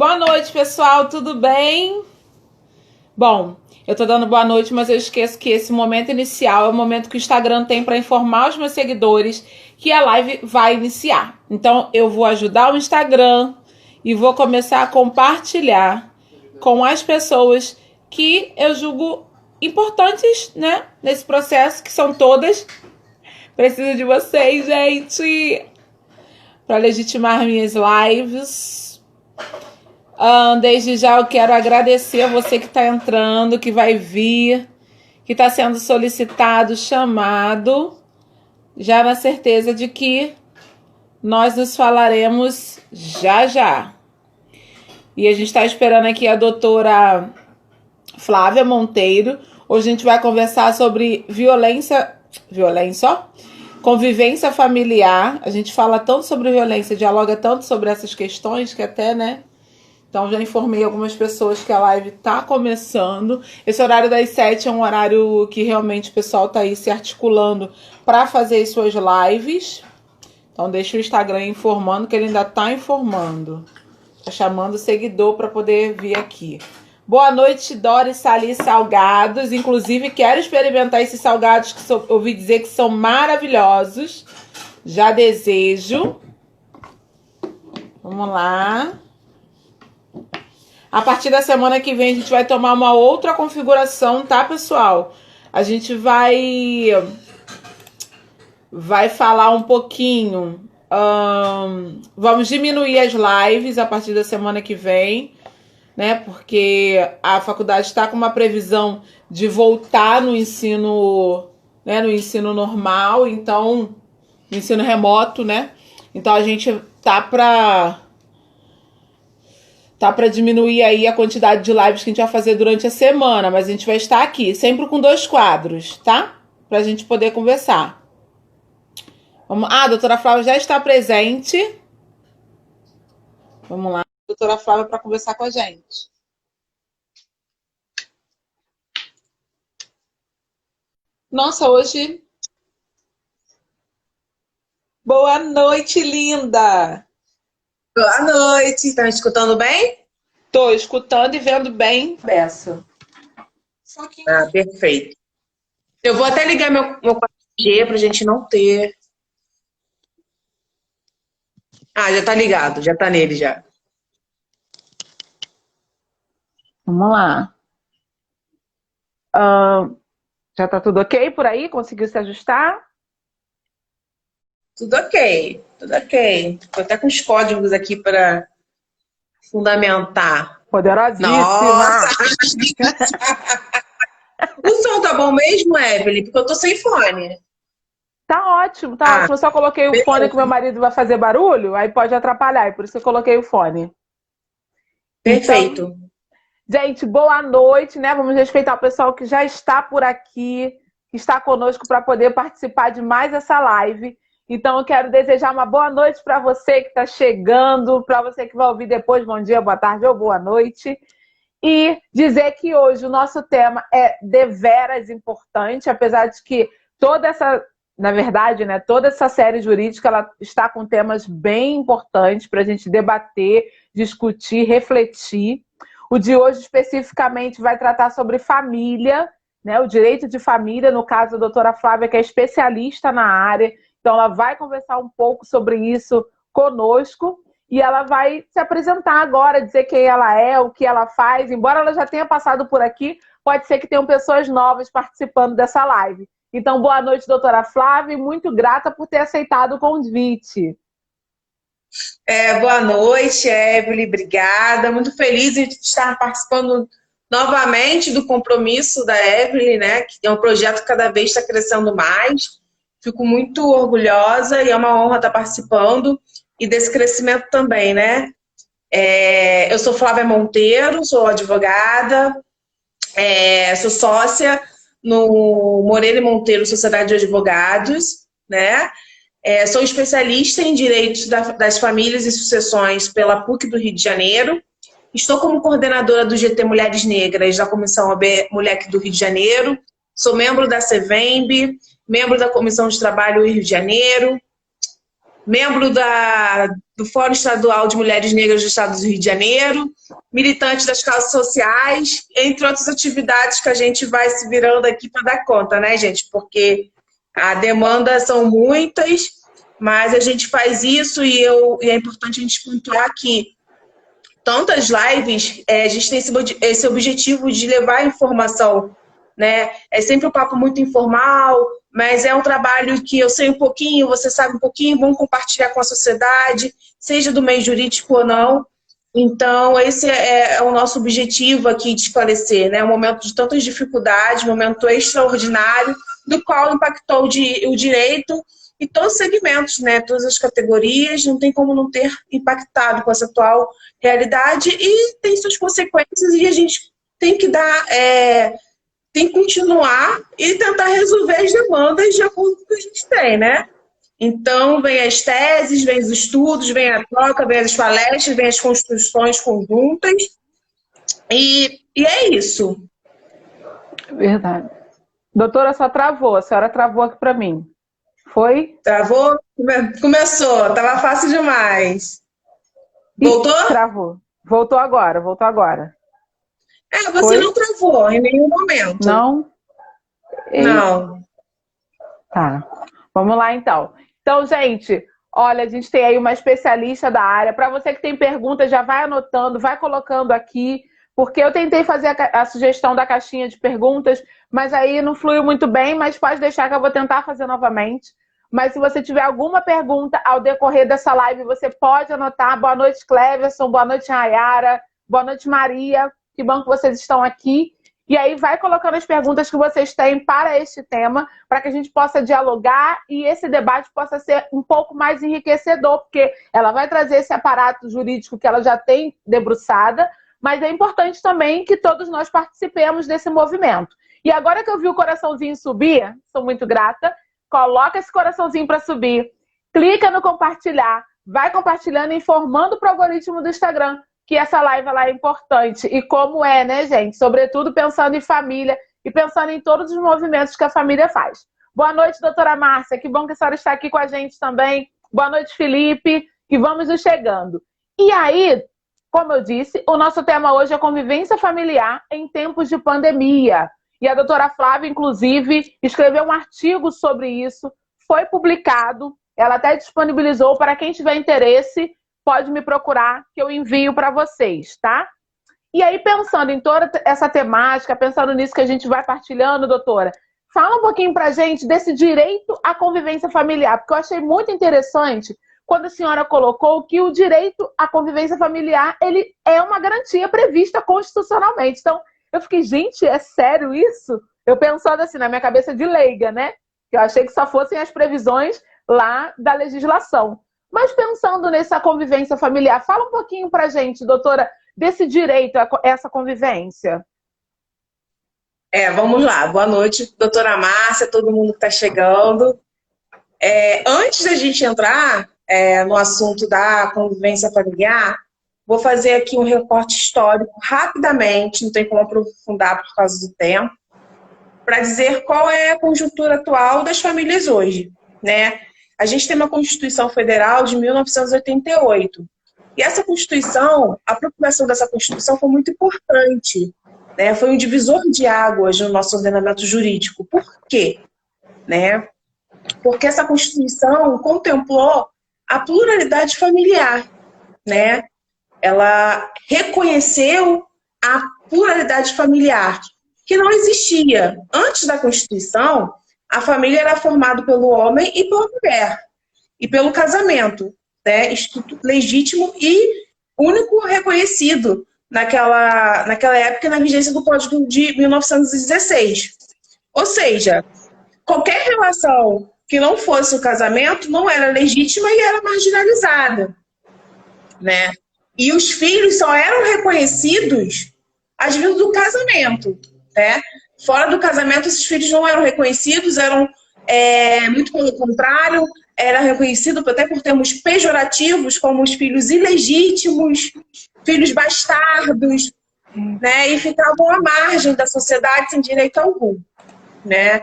Boa noite, pessoal, tudo bem? Bom, eu tô dando boa noite, mas eu esqueço que esse momento inicial é o momento que o Instagram tem para informar os meus seguidores que a live vai iniciar. Então, eu vou ajudar o Instagram e vou começar a compartilhar com as pessoas que eu julgo importantes, né, nesse processo, que são todas. Preciso de vocês, gente, para legitimar minhas lives. Desde já eu quero agradecer a você que está entrando, que vai vir, que está sendo solicitado, chamado, já na certeza de que nós nos falaremos já já. E a gente está esperando aqui a doutora Flávia Monteiro. Hoje a gente vai conversar sobre convivência familiar. A gente fala tanto sobre violência, dialoga tanto sobre essas questões que até, né? Então, já informei algumas pessoas que a live tá começando. Esse horário das 7 é um horário que realmente o pessoal tá aí se articulando para fazer as suas lives. Então, deixa o Instagram informando que ele ainda tá informando. Tá chamando o seguidor para poder vir aqui. Boa noite, Doris Salis Salgados. Inclusive, quero experimentar esses salgados que ouvi dizer que são maravilhosos. Já desejo. Vamos lá. A partir da semana que vem a gente vai tomar uma outra configuração, tá, pessoal? A gente vai falar um pouquinho. Vamos diminuir as lives a partir da semana que vem, né? Porque a faculdade está com uma previsão de voltar no ensino, né? No ensino normal, então, no ensino remoto, né? Então a gente tá para diminuir aí a quantidade de lives que a gente vai fazer durante a semana, mas a gente vai estar aqui, sempre com 2 quadros, tá? Pra gente poder conversar. A doutora Flávia já está presente. Vamos lá, doutora Flávia, para conversar com a gente. Nossa, hoje... Boa noite, linda! Boa noite, tá me escutando bem? Tô escutando e vendo bem. Beça. Perfeito. Eu vou até ligar meu 4G pra gente não ter. Já tá ligado, já tá nele já. Vamos lá. Já tá tudo ok por aí? Conseguiu se ajustar? Tudo ok, tudo ok. Tô até com os códigos aqui para fundamentar. Poderosíssima! Nossa! O som tá bom mesmo, Evelyn? Porque eu tô sem fone. Tá ótimo, tá ótimo. Eu só coloquei o fone que meu marido vai fazer barulho, aí pode atrapalhar, e por isso eu coloquei o fone. Perfeito. Então, gente, boa noite, né? Vamos respeitar o pessoal que já está por aqui, que está conosco para poder participar de mais essa live. Então, eu quero desejar uma boa noite para você que está chegando, para você que vai ouvir depois, bom dia, boa tarde ou boa noite. E dizer que hoje o nosso tema é deveras importante, apesar de que toda essa, na verdade, né, toda essa série jurídica ela está com temas bem importantes para a gente debater, discutir, refletir. O de hoje, especificamente, vai tratar sobre família, né, o direito de família, no caso, a doutora Flávia, que é especialista na área. Então, ela vai conversar um pouco sobre isso conosco e ela vai se apresentar agora, dizer quem ela é, o que ela faz. Embora ela já tenha passado por aqui, pode ser que tenham pessoas novas participando dessa live. Então, boa noite, doutora Flávia, e muito grata por ter aceitado o convite. Boa noite, Evelyn, obrigada. Muito feliz de estar participando novamente do compromisso da Evelyn, né? Que é um projeto que cada vez está crescendo mais. Fico muito orgulhosa e é uma honra estar participando e desse crescimento também, né? Eu sou Flávia Monteiro, sou advogada, sou sócia no Moreira e Monteiro Sociedade de Advogados, né? Sou especialista em direitos das famílias e sucessões pela PUC do Rio de Janeiro. Estou como coordenadora do GT Mulheres Negras da Comissão AB Mulher do Rio de Janeiro. Sou membro da CEVEMB, membro da Comissão de Trabalho Rio de Janeiro. membro do Fórum Estadual de Mulheres Negras do Estado do Rio de Janeiro, militante das causas sociais, entre outras atividades que a gente vai se virando aqui para dar conta, né, gente? Porque a demanda são muitas, mas a gente faz isso e é importante a gente pontuar que tantas lives, a gente tem esse objetivo de levar informação, né? É sempre um papo muito informal, mas é um trabalho que eu sei um pouquinho, você sabe um pouquinho, vamos compartilhar com a sociedade, seja do meio jurídico ou não. Então, esse é o nosso objetivo aqui de esclarecer, né? Um momento de tantas dificuldades, um momento extraordinário, do qual impactou o direito e todos os segmentos, né? Todas as categorias, não tem como não ter impactado com essa atual realidade e tem suas consequências e a gente tem que tem que continuar e tentar resolver as demandas de acordo com o que a gente tem, né? Então, vem as teses, vem os estudos, vem a troca, vem as palestras, vem as construções conjuntas. E é isso. Verdade. Doutora, só travou. A senhora travou aqui para mim. Foi? Travou? Começou. Tava fácil demais. Voltou? Ih, travou. Voltou agora, voltou agora. Você Foi? não travou em nenhum momento. Não? Não. Tá. Vamos lá, então. Então, gente, olha, a gente tem aí uma especialista da área. Para você que tem perguntas, já vai anotando, vai colocando aqui, porque eu tentei fazer a sugestão da caixinha de perguntas, mas aí não fluiu muito bem, mas pode deixar que eu vou tentar fazer novamente. Mas se você tiver alguma pergunta ao decorrer dessa live, você pode anotar. Boa noite, Cleverson. Boa noite, Rayara. Boa noite, Maria. Que bom que vocês estão aqui. E aí vai colocando as perguntas que vocês têm para este tema, para que a gente possa dialogar e esse debate possa ser um pouco mais enriquecedor, porque ela vai trazer esse aparato jurídico que ela já tem debruçada, mas é importante também que todos nós participemos desse movimento. E agora que eu vi o coraçãozinho subir, sou muito grata, coloca esse coraçãozinho para subir, clica no compartilhar, vai compartilhando e informando para o algoritmo do Instagram que essa live ela é importante. E como é, né, gente? Sobretudo pensando em família e pensando em todos os movimentos que a família faz. Boa noite, doutora Márcia. Que bom que a senhora está aqui com a gente também. Boa noite, Felipe. E vamos nos chegando. E aí, como eu disse, o nosso tema hoje é convivência familiar em tempos de pandemia. E a doutora Flávia, inclusive, escreveu um artigo sobre isso, foi publicado, ela até disponibilizou para quem tiver interesse, pode me procurar que eu envio para vocês, tá? E aí, pensando em toda essa temática, pensando nisso que a gente vai partilhando, doutora, fala um pouquinho pra gente desse direito à convivência familiar, porque eu achei muito interessante quando a senhora colocou que o direito à convivência familiar, ele é uma garantia prevista constitucionalmente. Então, eu fiquei, gente, é sério isso? Eu pensando assim, na minha cabeça de leiga, né? Eu achei que só fossem as previsões lá da legislação. Mas pensando nessa convivência familiar, fala um pouquinho pra gente, doutora, desse direito a essa convivência. Vamos lá. Boa noite, doutora Márcia, todo mundo que está chegando. Antes da gente entrar no assunto da convivência familiar, vou fazer aqui um recorte histórico rapidamente, não tem como aprofundar por causa do tempo, para dizer qual é a conjuntura atual das famílias hoje, né? A gente tem uma Constituição Federal de 1988. E essa Constituição, a procuração dessa Constituição foi muito importante, né? Foi um divisor de águas no nosso ordenamento jurídico. Por quê? Né? Porque essa Constituição contemplou a pluralidade familiar, né? Ela reconheceu a pluralidade familiar, que não existia. Antes da Constituição, a família era formada pelo homem e pela mulher, e pelo casamento, né? Instituto legítimo e único reconhecido naquela época na vigência do Código de 1916. Ou seja, qualquer relação que não fosse o casamento não era legítima e era marginalizada, né? E os filhos só eram reconhecidos advindo do casamento, né? Fora do casamento, esses filhos não eram reconhecidos, eram muito pelo contrário, era reconhecido até por termos pejorativos, como os filhos ilegítimos, filhos bastardos, né? E ficavam à margem da sociedade sem direito algum, né?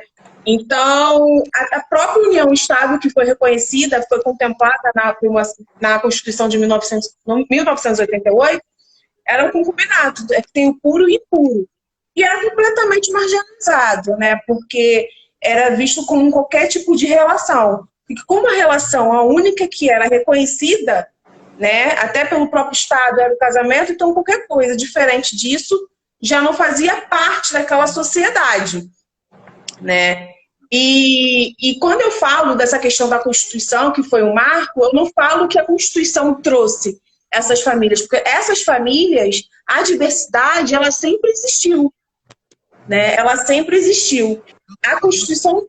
Então, a própria união estável que foi reconhecida, foi contemplada na Constituição de 1988, era um concubinato, tem o puro e impuro. E era completamente marginalizado, né? Porque era visto como qualquer tipo de relação. E como a relação, a única que era reconhecida, né, até pelo próprio Estado, era o casamento, então qualquer coisa diferente disso já não fazia parte daquela sociedade, né? E quando eu falo dessa questão da Constituição, que foi um marco, eu não falo que a Constituição trouxe essas famílias, porque essas famílias, a diversidade, ela sempre existiu, né? Ela sempre existiu. A Constituição,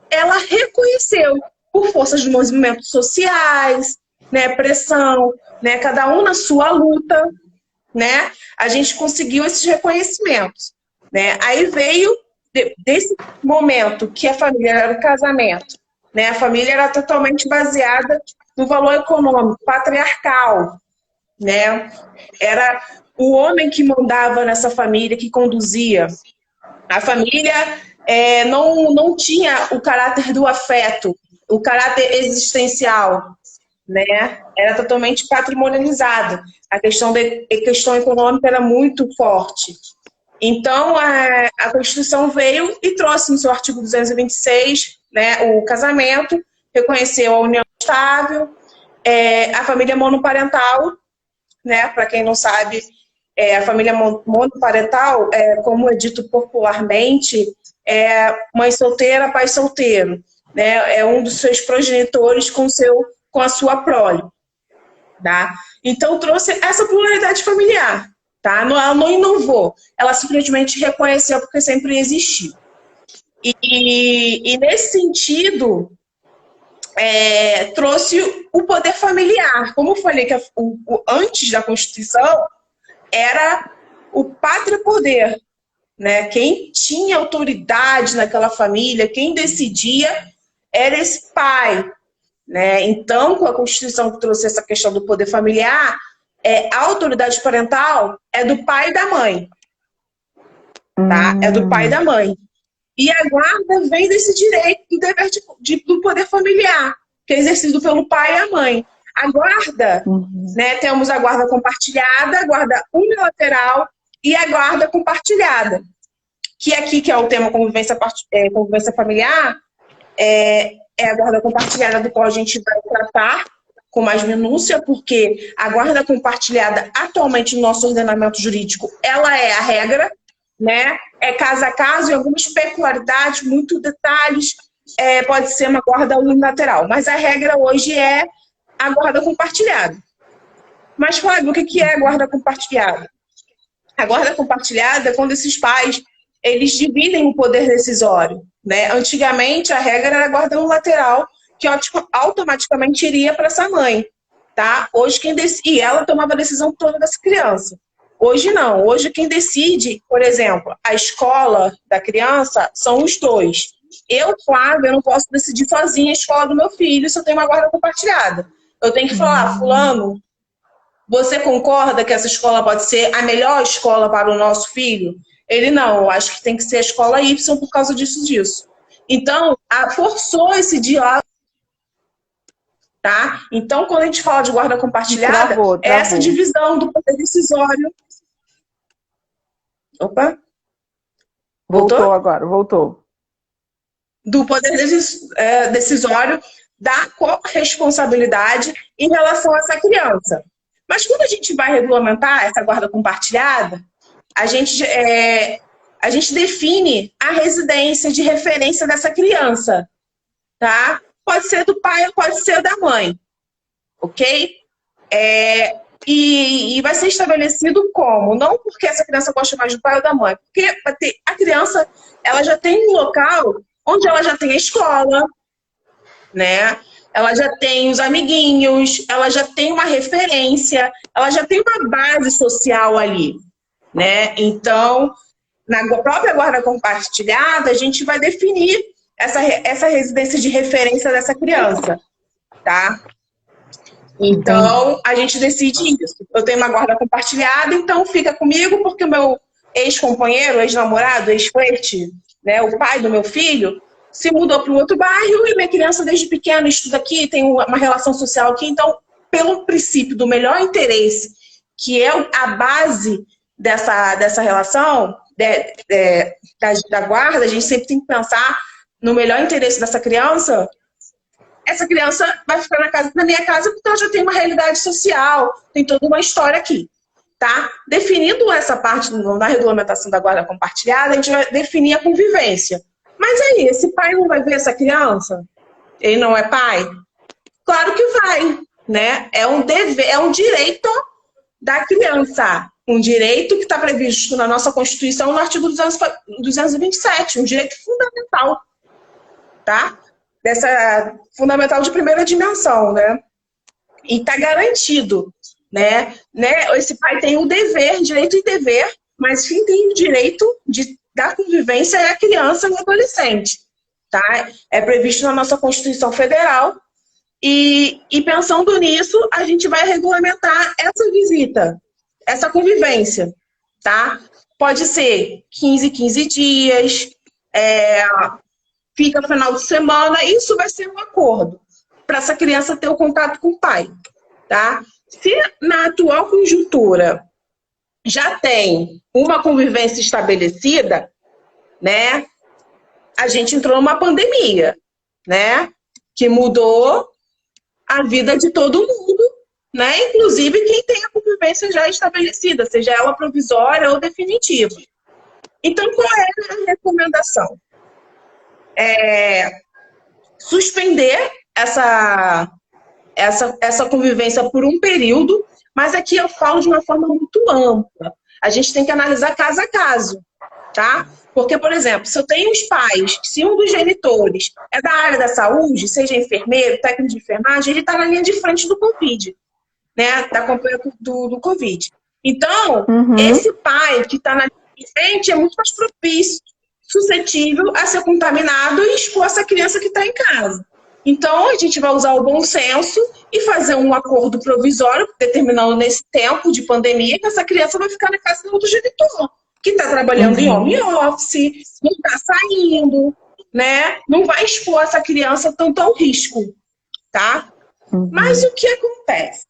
ela reconheceu, por força de movimentos sociais, né, pressão, né, cada um na sua luta, né, a gente conseguiu esses reconhecimentos, né? Aí veio desse momento que a família era o casamento, né? A família era totalmente baseada no valor econômico, patriarcal, né? Era o homem que mandava nessa família, que conduzia. A família não tinha o caráter do afeto, o caráter existencial, né? Era totalmente patrimonializado. A questão econômica era muito forte. Então, a Constituição veio e trouxe no seu artigo 226, né, o casamento, reconheceu a união estável, a família monoparental, né, para quem não sabe, a família monoparental, como é dito popularmente, é mãe solteira, pai solteiro, né, é um dos seus progenitores com a sua prole, tá? Então, trouxe essa pluralidade familiar. Tá? Ela não inovou, ela simplesmente reconheceu porque sempre existiu. E nesse sentido, trouxe o poder familiar. Como eu falei, que antes da Constituição, era o pátrio poder, né? Quem tinha autoridade naquela família, quem decidia, era esse pai. Né? Então, com a Constituição que trouxe essa questão do poder familiar, a autoridade parental é do pai e da mãe. Tá? É do pai e da mãe. E a guarda vem desse direito do dever do poder familiar, que é exercido pelo pai e a mãe. A guarda, né, temos a guarda compartilhada, a guarda unilateral e a guarda compartilhada. Que aqui, que é o tema convivência familiar, é a guarda compartilhada, do qual a gente vai tratar com mais minúcia, porque a guarda compartilhada, atualmente no nosso ordenamento jurídico, ela é a regra, né? É caso a caso, e algumas peculiaridades, muitos detalhes, pode ser uma guarda unilateral, mas a regra hoje é a guarda compartilhada. Mas, Flávio, o que é a guarda compartilhada? A guarda compartilhada é quando esses pais, eles dividem o poder decisório, né? Antigamente, a regra era a guarda unilateral, que automaticamente iria para essa mãe, tá? Hoje e ela tomava a decisão toda dessa criança. Hoje não. Hoje quem decide, por exemplo, a escola da criança são os dois. Eu, Flávia, eu não posso decidir sozinha a escola do meu filho se eu tenho uma guarda compartilhada. Eu tenho que falar, fulano, você concorda que essa escola pode ser a melhor escola para o nosso filho? Ele não, eu acho que tem que ser a escola Y por causa disso. Então, forçou esse diálogo. Tá? Então, quando a gente fala de guarda compartilhada, travou. É essa divisão do poder decisório. Opa! Voltou agora, voltou. Do poder decisório da corresponsabilidade em relação a essa criança. Mas quando a gente vai regulamentar essa guarda compartilhada, a gente define a residência de referência dessa criança, tá? Pode ser do pai ou pode ser da mãe, ok? E vai ser estabelecido como? Não porque essa criança gosta mais do pai ou da mãe, porque a criança, ela já tem um local onde ela já tem a escola, né? Ela já tem os amiguinhos, ela já tem uma referência, ela já tem uma base social ali, né? Então, na própria guarda compartilhada, a gente vai definir essa residência de referência dessa criança, tá? Então, a gente decide isso. Eu tenho uma guarda compartilhada, então fica comigo, porque o meu ex-companheiro, ex-namorado, ex-flerte, né, o pai do meu filho, se mudou para um outro bairro e minha criança desde pequena estuda aqui, tem uma relação social aqui. Então, pelo princípio do melhor interesse, que é a base dessa relação, da guarda, a gente sempre tem que pensar no melhor interesse dessa criança. Essa criança vai ficar na minha casa porque ela já tem uma realidade social, tem toda uma história aqui, tá? Definindo essa parte na regulamentação da guarda compartilhada, a gente vai definir a convivência. Mas aí, esse pai não vai ver essa criança? Ele não é pai? Claro que vai, né? É um dever, é um direito da criança. Um direito que está previsto na nossa Constituição, no artigo 227, um direito fundamental, tá? Fundamental de primeira dimensão, né? E está garantido, né? Esse pai tem o dever, direito e dever, mas quem tem o direito da convivência é a criança e o adolescente, tá? É previsto na nossa Constituição Federal e pensando nisso, a gente vai regulamentar essa visita, essa convivência, tá? Pode ser 15 dias, fica final de semana, isso vai ser um acordo para essa criança ter o contato com o pai, tá? Se na atual conjuntura já tem uma convivência estabelecida, né? A gente entrou numa pandemia, né? Que mudou a vida de todo mundo, né? Inclusive quem tem a convivência já estabelecida, seja ela provisória ou definitiva. Então, qual é a recomendação? Suspender essa convivência por um período, mas aqui eu falo de uma forma muito ampla. A gente tem que analisar caso a caso, tá? Porque, por exemplo, se eu tenho os pais, se um dos genitores é da área da saúde, seja enfermeiro, técnico de enfermagem, ele está na linha de frente do Covid, né? Da campanha do Covid. Então, esse pai que está na linha de frente é muito mais propício, suscetível a ser contaminado e expor essa criança que está em casa. Então, a gente vai usar o bom senso e fazer um acordo provisório, determinando nesse tempo de pandemia, que essa criança vai ficar na casa do outro genitor, que está trabalhando em home office, não está saindo, né? Não vai expor essa criança tanto ao risco, tá? Mas o que acontece?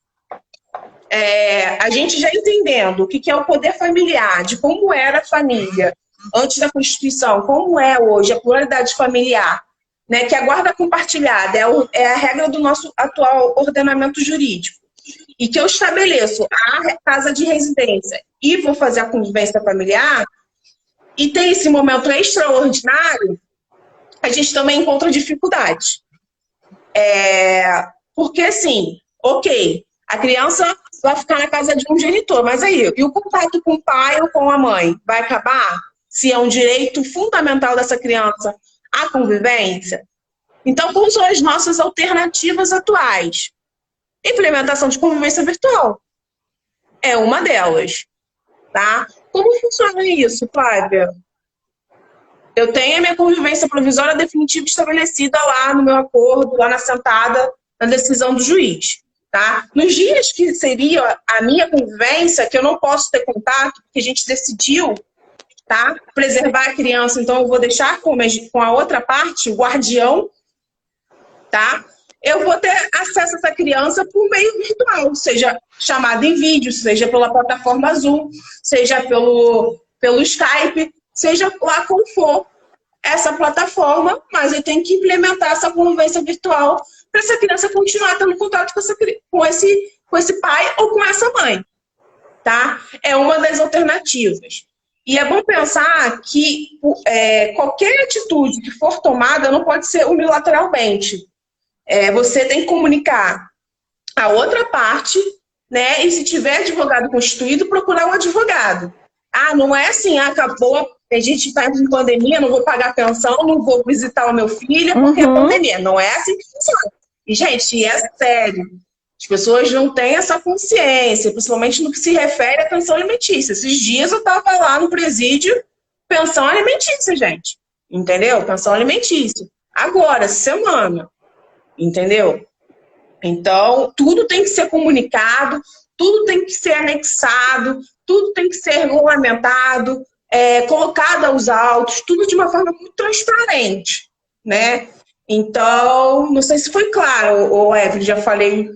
A gente já entendendo o que é o poder familiar, de como era a família antes da Constituição, como é hoje a pluralidade familiar, né, que a guarda compartilhada é a regra do nosso atual ordenamento jurídico, e que eu estabeleço a casa de residência e vou fazer a convivência familiar, e tem esse momento extraordinário, a gente também encontra dificuldades. Porque, assim, ok, a criança vai ficar na casa de um genitor, mas aí, e o contato com o pai ou com a mãe vai acabar? Se é um direito fundamental dessa criança a convivência? Então, quais são as nossas alternativas atuais? Implementação de convivência virtual é uma delas, tá? Como funciona isso, Flávia? Eu tenho a minha convivência provisória definitiva estabelecida lá no meu acordo, lá na sentada, na decisão do juiz, tá? Nos dias que seria a minha convivência, que eu não posso ter contato, porque a gente decidiu, tá, preservar a criança, então eu vou deixar com a outra parte, o guardião, tá? Eu vou ter acesso a essa criança por meio virtual, seja chamada em vídeo, seja pela plataforma Zoom, seja pelo Skype, seja lá como for essa plataforma, mas eu tenho que implementar essa convivência virtual para essa criança continuar tendo contato com esse pai ou com essa mãe, tá? É uma das alternativas. E é bom pensar que qualquer atitude que for tomada não pode ser unilateralmente. Você tem que comunicar a outra parte, né? E se tiver advogado constituído, procurar um advogado. Não é assim, acabou, a gente está em pandemia, não vou pagar pensão, não vou visitar o meu filho, porque é pandemia. Não é assim que funciona. E, gente, é sério. As pessoas não têm essa consciência, principalmente no que se refere à pensão alimentícia. Esses dias eu estava lá no presídio, pensão alimentícia, gente. Entendeu? Pensão alimentícia. Agora, semana. Entendeu? Então, tudo tem que ser comunicado, tudo tem que ser anexado, tudo tem que ser regulamentado, colocado aos autos, tudo de uma forma muito transparente, né? Então, não sei se foi claro, ou Evelyn, já falei.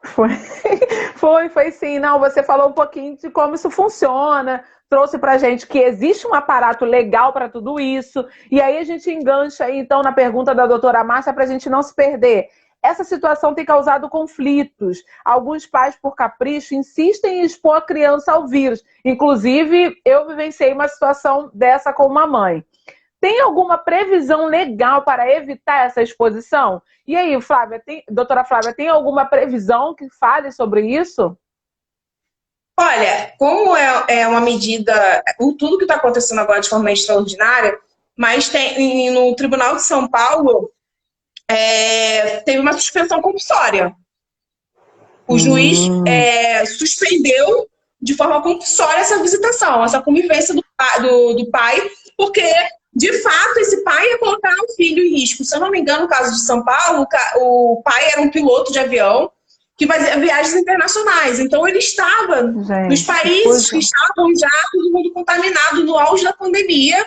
Foi. Foi sim. Não, você falou um pouquinho de como isso funciona, trouxe pra gente que existe um aparato legal para tudo isso, e aí a gente engancha aí, então, na pergunta da doutora Márcia, para a gente não se perder. Essa situação tem causado conflitos. Alguns pais, por capricho, insistem em expor a criança ao vírus. Inclusive, eu vivenciei uma situação dessa com uma mãe. Tem alguma previsão legal para evitar essa exposição? E aí, Flávia, doutora Flávia, tem alguma previsão que fale sobre isso? Olha, como é uma medida, tudo que está acontecendo agora de forma extraordinária, mas tem no Tribunal de São Paulo teve uma suspensão compulsória. O juiz suspendeu de forma compulsória essa visitação, essa convivência do pai, porque, de fato, esse pai ia colocar o filho em risco. Se eu não me engano, no caso de São Paulo, o pai era um piloto de avião que fazia viagens internacionais. Então, ele estava nos países que estavam já todo mundo contaminado no auge da pandemia,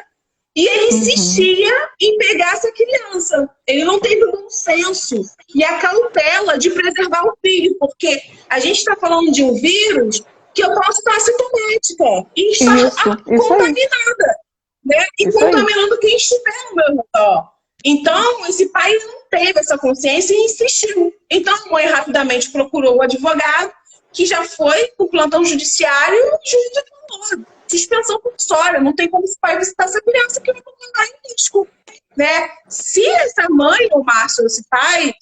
e ele insistia em pegar essa criança. Ele não teve o bom senso e a cautela de preservar o filho, porque a gente está falando de um vírus que eu posso estar assintomática e estar contaminada, né? E contaminando quem estiver no meu redor. Então, esse pai não teve essa consciência e insistiu. Então, a mãe rapidamente procurou o advogado, que já foi para o plantão judiciário, e o juiz falou: suspensão compulsória, não tem como esse pai visitar essa criança que vai colocar em risco, né? Se essa mãe, ou Márcio, esse pai,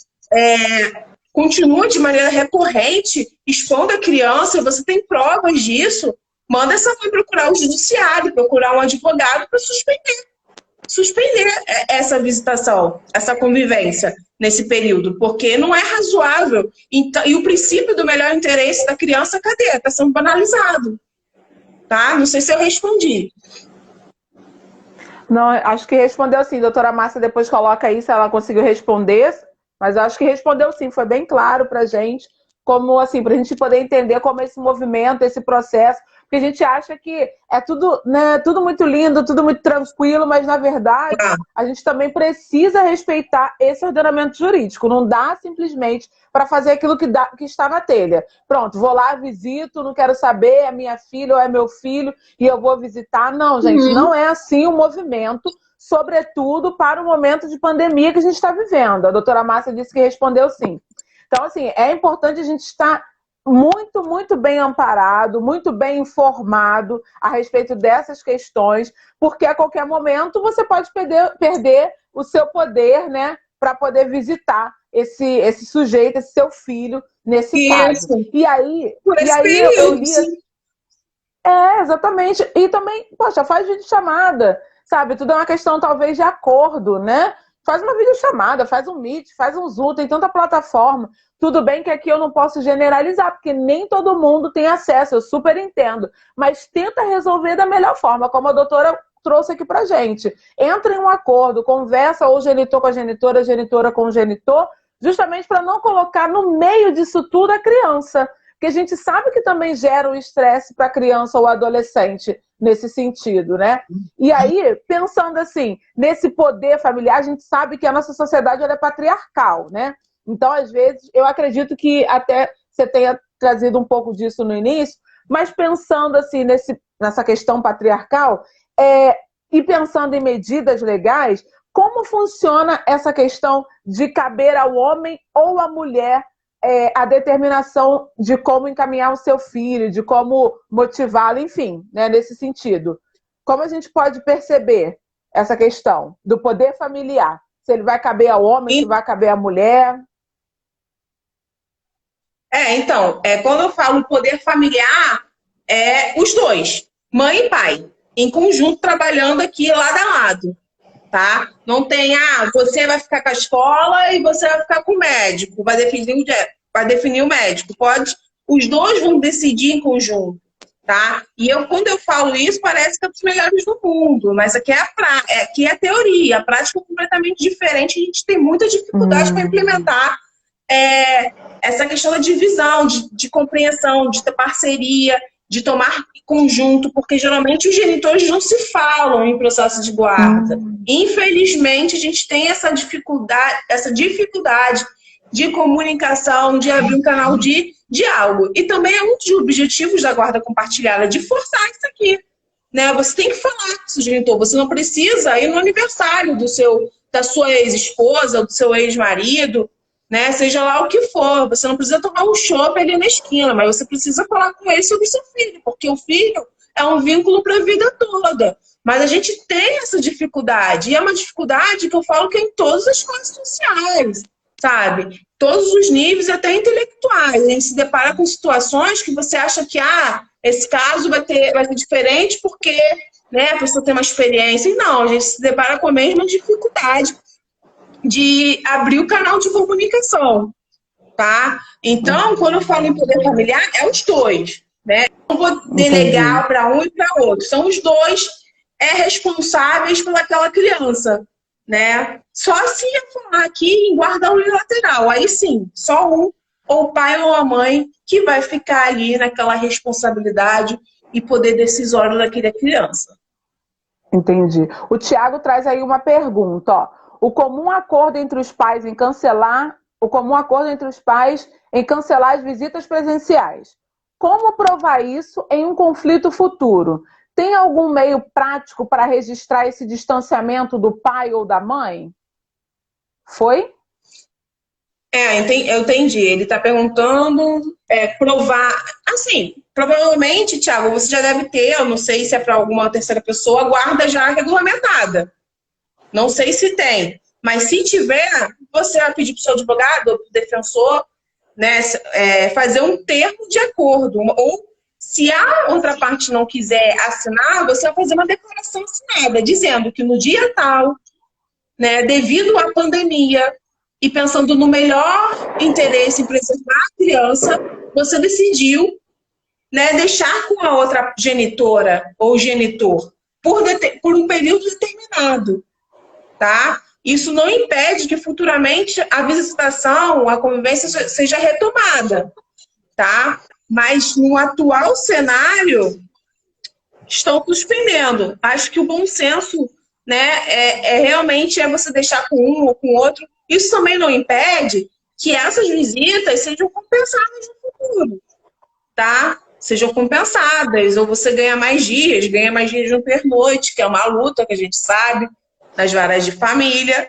continua de maneira recorrente expondo a criança, você tem provas disso, manda essa mãe procurar o judiciário, procurar um advogado para suspender essa visitação, essa convivência nesse período, porque não é razoável. E o princípio do melhor interesse da criança, cadê? Está sendo banalizado. Tá? Não sei se eu respondi. Não, acho que respondeu sim. Doutora Márcia depois coloca aí se ela conseguiu responder, mas acho que respondeu sim, foi bem claro pra gente, como assim, pra gente poder entender como esse movimento, esse processo, porque a gente acha que é tudo, né, tudo muito lindo, tudo muito tranquilo, mas na verdade a gente também precisa respeitar esse ordenamento jurídico. Não dá simplesmente para fazer aquilo que está na telha. Pronto, vou lá, visito, não quero saber, é minha filha ou é meu filho e eu vou visitar. Não, gente, não é assim o movimento, sobretudo para o momento de pandemia que a gente está vivendo. A doutora Márcia disse que respondeu sim. Então, assim, é importante a gente estar muito, muito bem amparado, muito bem informado a respeito dessas questões, porque a qualquer momento você pode perder o seu poder, né, para poder visitar esse sujeito, esse seu filho, nesse caso. E aí eu li... exatamente. E também, poxa, faz videochamada, sabe? Tudo é uma questão, talvez, de acordo, né? Faz uma videochamada, faz um Meet, faz um Zoom, tem tanta plataforma. Tudo bem que aqui eu não posso generalizar, porque nem todo mundo tem acesso, eu super entendo. Mas tenta resolver da melhor forma, como a doutora trouxe aqui pra gente. Entra em um acordo, conversa ou genitor com a genitora com o genitor, justamente para não colocar no meio disso tudo a criança. Porque a gente sabe que também gera um estresse para a criança ou adolescente nesse sentido, né? E aí, pensando assim, nesse poder familiar, a gente sabe que a nossa sociedade ela é patriarcal, né? Então, às vezes, eu acredito que até você tenha trazido um pouco disso no início, mas pensando assim nessa questão patriarcal, e pensando em medidas legais, como funciona essa questão de caber ao homem ou à mulher a determinação de como encaminhar o seu filho, de como motivá-lo, enfim, né, nesse sentido. Como a gente pode perceber essa questão do poder familiar? Se ele vai caber ao homem, se vai caber à mulher? Então, quando eu falo poder familiar, os dois, mãe e pai, em conjunto, trabalhando aqui lado a lado, tá? Não tem, você vai ficar com a escola e você vai ficar com o médico, vai definir o médico. Os dois vão decidir em conjunto, tá? E quando eu falo isso, parece que é dos melhores do mundo, mas aqui aqui é a teoria, a prática é completamente diferente, a gente tem muita dificuldade para implementar essa questão da divisão, de compreensão, de ter parceria. de tomar conjunto, porque geralmente os genitores não se falam em processo de guarda. Infelizmente, a gente tem essa dificuldade de comunicação, de abrir um canal de diálogo. E também é um dos objetivos da guarda compartilhada, de forçar isso aqui. Né? Você tem que falar com o seu genitor, você não precisa ir no aniversário da sua ex-esposa, do seu ex-marido, né? Seja lá o que for, você não precisa tomar um chopp ali na esquina, mas você precisa falar com ele sobre o seu filho, porque o filho é um vínculo para a vida toda. Mas a gente tem essa dificuldade, e é uma dificuldade que eu falo que é em todas as classes sociais, sabe? Todos os níveis, até intelectuais. A gente se depara com situações que você acha que esse caso vai ser diferente porque, né, a pessoa tem uma experiência. E não, a gente se depara com a mesma dificuldade de abrir o canal de comunicação, tá? Então, quando eu falo em poder familiar, é os dois, né? Não vou delegar para um e para outro. São os dois responsáveis pelaquela criança, né? Só se eu falar aqui em guarda unilateral, aí sim, só um, ou o pai ou a mãe, que vai ficar ali naquela responsabilidade e poder decisório daquela criança. Entendi. O Tiago traz aí uma pergunta, ó. O comum acordo entre os pais em cancelar as visitas presenciais. Como provar isso em um conflito futuro? Tem algum meio prático para registrar esse distanciamento do pai ou da mãe? Foi? Eu entendi. Ele está perguntando provar. Assim, provavelmente, Thiago, você já deve ter, eu não sei se é para alguma terceira pessoa, guarda já regulamentada. Não sei se tem. Mas se tiver, você vai pedir para o seu advogado ou para o defensor, né, fazer um termo de acordo. Ou, se a outra parte não quiser assinar, você vai fazer uma declaração assinada, dizendo que no dia tal, né, devido à pandemia, e pensando no melhor interesse em preservar a criança, você decidiu, né, deixar com a outra genitora ou genitor por um período determinado, tá? Isso não impede que futuramente a visitação, a convivência seja retomada, tá? Mas no atual cenário, estão suspendendo. Acho que o bom senso, né, realmente você deixar com um ou com o outro. Isso também não impede que essas visitas sejam compensadas no futuro, tá? Sejam compensadas, ou você ganha mais dias no pernoite, que é uma luta que a gente sabe, nas varas de família,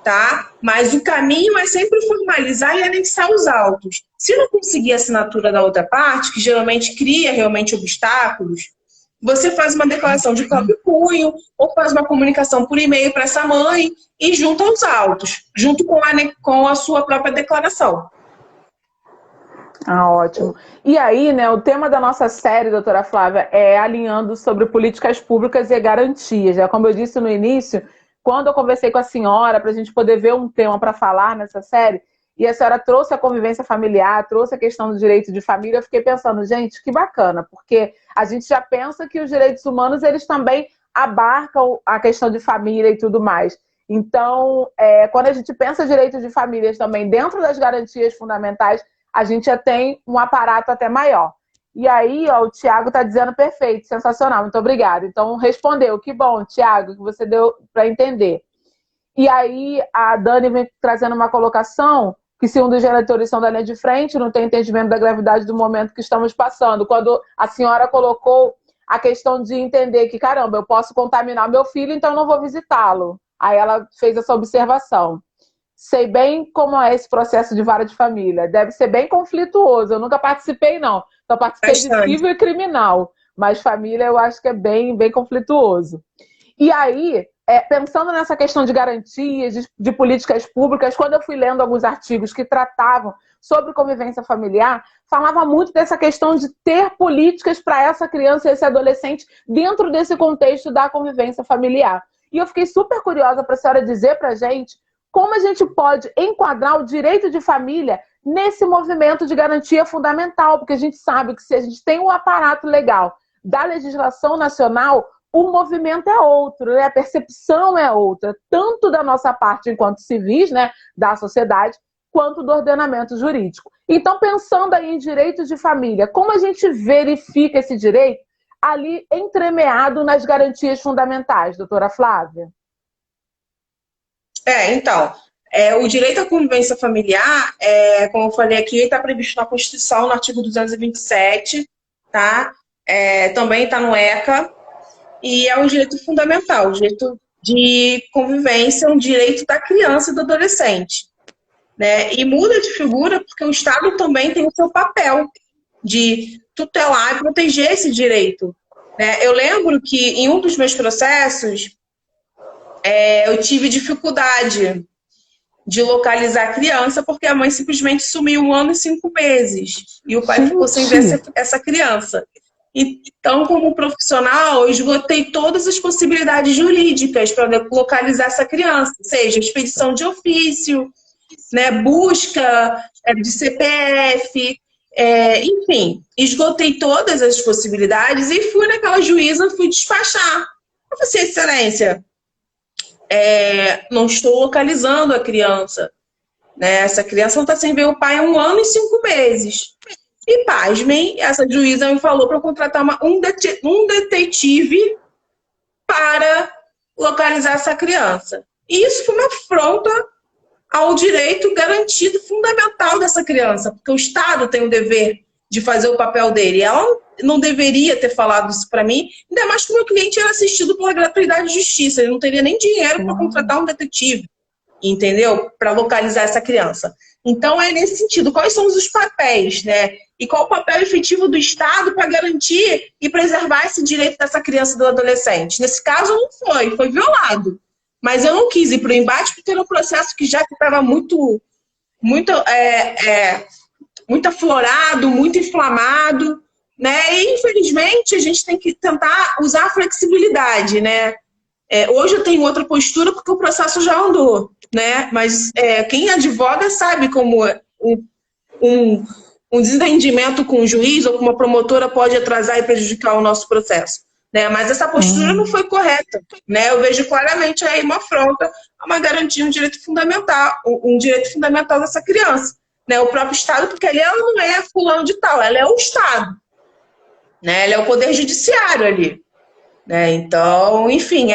tá? Mas o caminho é sempre formalizar e anexar os autos. Se não conseguir a assinatura da outra parte, que geralmente cria realmente obstáculos, você faz uma declaração de próprio punho ou faz uma comunicação por e-mail para essa mãe e junta os autos, junto com a sua própria declaração. Ótimo. E aí, né, o tema da nossa série, doutora Flávia, é alinhando sobre políticas públicas e garantias. Já como eu disse no início, quando eu conversei com a senhora para a gente poder ver um tema para falar nessa série, e a senhora trouxe a convivência familiar, trouxe a questão do direito de família, eu fiquei pensando, gente, que bacana, porque a gente já pensa que os direitos humanos, eles também abarcam a questão de família e tudo mais. Então, quando a gente pensa direitos de famílias também dentro das garantias fundamentais, a gente já tem um aparato até maior. E aí, ó, o Tiago está dizendo perfeito, sensacional, muito obrigada. Então, respondeu, que bom, Tiago, que você deu para entender. E aí, a Dani vem trazendo uma colocação que se um dos genitores são da linha de frente, não tem entendimento da gravidade do momento que estamos passando. Quando a senhora colocou a questão de entender que, caramba, eu posso contaminar meu filho, então eu não vou visitá-lo. Aí ela fez essa observação. Sei bem como é esse processo de vara de família. Deve ser bem conflituoso. Eu nunca participei, não. Só participei de civil e criminal. Mas família eu acho que é bem, bem conflituoso. E aí, pensando nessa questão de garantias, de políticas públicas, quando eu fui lendo alguns artigos que tratavam sobre convivência familiar, falava muito dessa questão de ter políticas para essa criança e esse adolescente dentro desse contexto da convivência familiar. E eu fiquei super curiosa para a senhora dizer para a gente como a gente pode enquadrar o direito de família nesse movimento de garantia fundamental, porque a gente sabe que se a gente tem um aparato legal da legislação nacional, o movimento é outro, né? A percepção é outra, tanto da nossa parte enquanto civis, né, da sociedade, quanto do ordenamento jurídico. Então, pensando aí em direito de família, como a gente verifica esse direito ali entremeado nas garantias fundamentais, doutora Flávia? Então, o direito à convivência familiar, como eu falei aqui, está previsto na Constituição, no artigo 227, tá? Também está no ECA, e é um direito fundamental, o direito de convivência, um direito da criança e do adolescente, né? E muda de figura porque o Estado também tem o seu papel de tutelar e proteger esse direito, né? Eu lembro que em um dos meus processos, eu tive dificuldade de localizar a criança porque a mãe simplesmente sumiu 1 ano e 5 meses e o pai ficou sem ver essa criança. Então, como profissional, eu esgotei todas as possibilidades jurídicas para localizar essa criança, seja expedição de ofício, né, busca de CPF, enfim, esgotei todas as possibilidades e fui naquela juíza, fui despachar. Eu falei assim, excelência, não estou localizando a criança, né? Essa criança não está sem ver o pai há 1 ano e 5 meses. E, pasmem, essa juíza me falou para eu contratar um detetive para localizar essa criança. E isso foi uma afronta ao direito garantido fundamental dessa criança, porque o Estado tem o dever de fazer o papel dele. Ela não deveria ter falado isso para mim, ainda mais que o meu cliente era assistido pela gratuidade de justiça, ele não teria nem dinheiro para contratar um detetive, entendeu? Para localizar essa criança. Então, é nesse sentido, quais são os papéis, né? E qual o papel efetivo do Estado para garantir e preservar esse direito dessa criança e do adolescente? Nesse caso, não foi violado. Mas eu não quis ir para o embate porque era um processo que já estava muito aflorado, muito inflamado, né? E, infelizmente, a gente tem que tentar usar a flexibilidade, né? Hoje eu tenho outra postura porque o processo já andou, né? Mas quem advoga sabe como um desentendimento com o juiz ou com uma promotora pode atrasar e prejudicar o nosso processo, né? Mas essa postura não foi correta, né? Eu vejo claramente aí uma afronta a uma garantia, um direito fundamental dessa criança, né? O próprio Estado, porque ali ela não é fulano de tal, ela é o Estado, né? Ela é o poder judiciário ali, né? Então, enfim,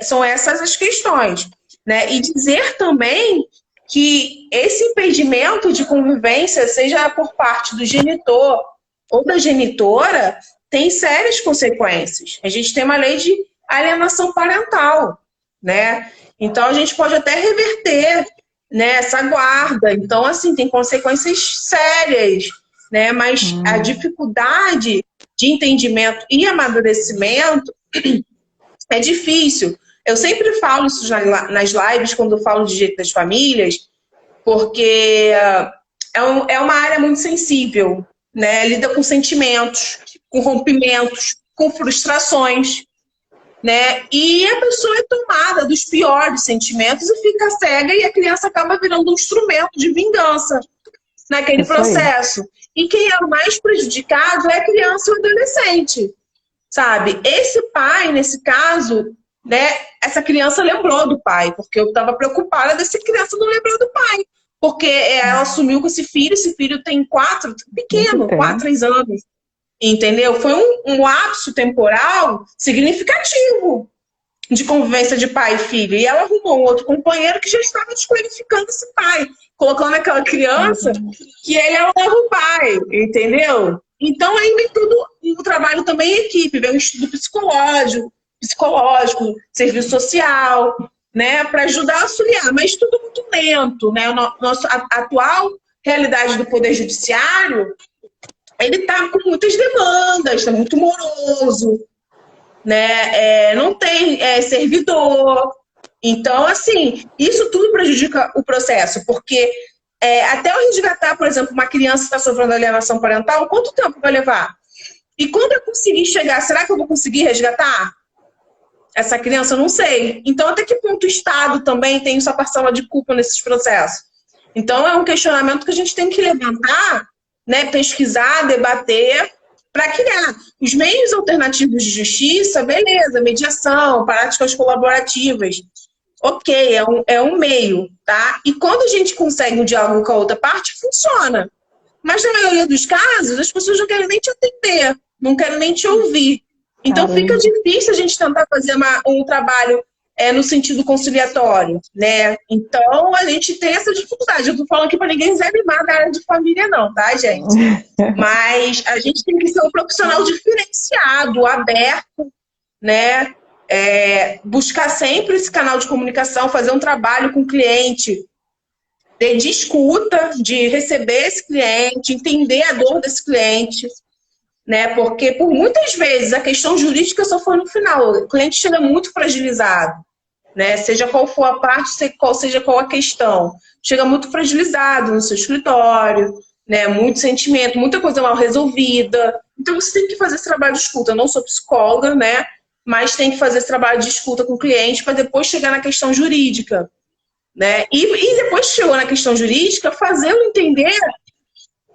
são essas as questões, né? E dizer também que esse impedimento de convivência, seja por parte do genitor ou da genitora, tem sérias consequências. A gente tem uma lei de alienação parental, né? Então, a gente pode até reverter, né, essa guarda. Então, assim, tem consequências sérias, né? Mas a dificuldade de entendimento e amadurecimento é difícil. Eu sempre falo isso nas lives, quando eu falo de direito das famílias, porque é uma área muito sensível, né? Lida com sentimentos, com rompimentos, com frustrações, né? E a pessoa é tomada dos piores sentimentos e fica cega e a criança acaba virando um instrumento de vingança naquele processo. E quem é o mais prejudicado é a criança e o adolescente, sabe? Esse pai, nesse caso, né? Essa criança lembrou do pai, porque eu estava preocupada dessa criança não lembrar do pai. Porque ela assumiu com esse filho tem 4, pequeno, 4, 3 anos. Entendeu? Foi um lapso temporal significativo de convivência de pai e filho. E ela arrumou um outro companheiro que já estava desqualificando esse pai, colocando aquela criança que ele é o novo pai, entendeu? Então, ainda tudo, o trabalho também em equipe, vem um estudo psicológico, serviço social, né, para ajudar a auxiliar, mas tudo muito lento, né? A atual realidade do Poder Judiciário, ele está com muitas demandas, está muito moroso, né? Não tem servidor. Então, assim, isso tudo prejudica o processo, porque até eu resgatar, por exemplo, uma criança que está sofrendo alienação parental, quanto tempo vai levar? E quando eu conseguir chegar, será que eu vou conseguir resgatar essa criança? Eu não sei. Então, até que ponto o Estado também tem sua parcela de culpa nesses processos? Então, é um questionamento que a gente tem que levantar, né, pesquisar, debater, para criar os meios alternativos de justiça, beleza, mediação, práticas colaborativas. Ok, é um meio, tá? E quando a gente consegue um diálogo com a outra parte, funciona. Mas na maioria dos casos, as pessoas não querem nem te atender, não querem nem te ouvir. Então fica difícil a gente tentar fazer um trabalho no sentido conciliatório, né? Então a gente tem essa dificuldade. Eu tô falando aqui para ninguém desanimar da área de família, não, tá, gente? Mas a gente tem que ser um profissional diferenciado, aberto, né? Buscar sempre esse canal de comunicação, fazer um trabalho com o cliente de escuta, de receber esse cliente, entender a dor desse cliente, né? Porque por muitas vezes a questão jurídica só foi no final. O cliente chega muito fragilizado, né? Seja qual for a parte, seja qual a questão, chega muito fragilizado no seu escritório, né? Muito sentimento, muita coisa mal resolvida. Então você tem que fazer esse trabalho de escuta. Eu não sou psicóloga, né? Mas tem que fazer esse trabalho de escuta com o cliente para depois chegar na questão jurídica, né? E depois que chegou na questão jurídica, fazê-lo entender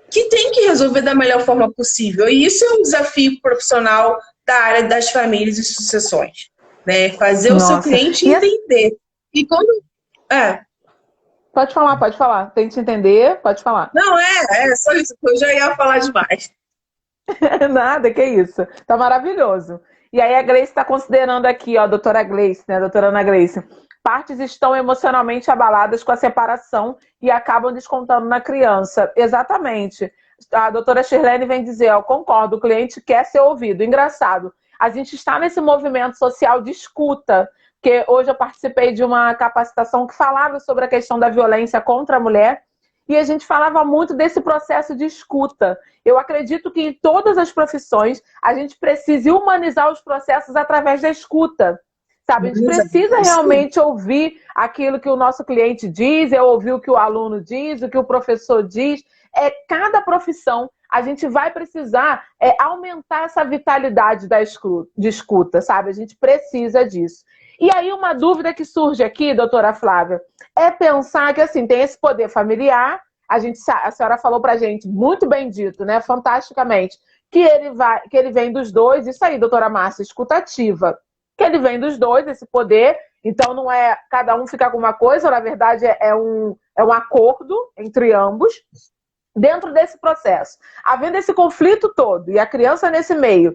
que tem que resolver da melhor forma possível. E isso é um desafio profissional da área das famílias e sucessões, né? Fazer o seu cliente entender. E quando... Pode falar. Tente entender, pode falar. Não, só isso, eu já ia falar demais. Nada, que isso. Tá maravilhoso. E aí a Gleice está considerando aqui, ó, a doutora Gleice, né, a doutora Ana Gleice, partes estão emocionalmente abaladas com a separação e acabam descontando na criança. Exatamente. A doutora Shirlene vem dizer, ó, concordo, o cliente quer ser ouvido. Engraçado, a gente está nesse movimento social de escuta, que hoje eu participei de uma capacitação que falava sobre a questão da violência contra a mulher, e a gente falava muito desse processo de escuta. Eu acredito que em todas as profissões a gente precisa humanizar os processos através da escuta. Sabe? A gente precisa realmente ouvir aquilo que o nosso cliente diz, ouvir o que o aluno diz, o que o professor diz. Cada profissão a gente vai precisar aumentar essa vitalidade de escuta, sabe? A gente precisa disso. E aí uma dúvida que surge aqui, doutora Flávia, é pensar que assim, tem esse poder familiar, a senhora falou pra gente, muito bem dito, né? Fantasticamente, que ele vem dos dois, isso aí, doutora Márcia, escutativa. Que ele vem dos dois, esse poder, então não é cada um ficar com uma coisa, na verdade é um acordo entre ambos. Dentro desse processo, havendo esse conflito todo e a criança nesse meio,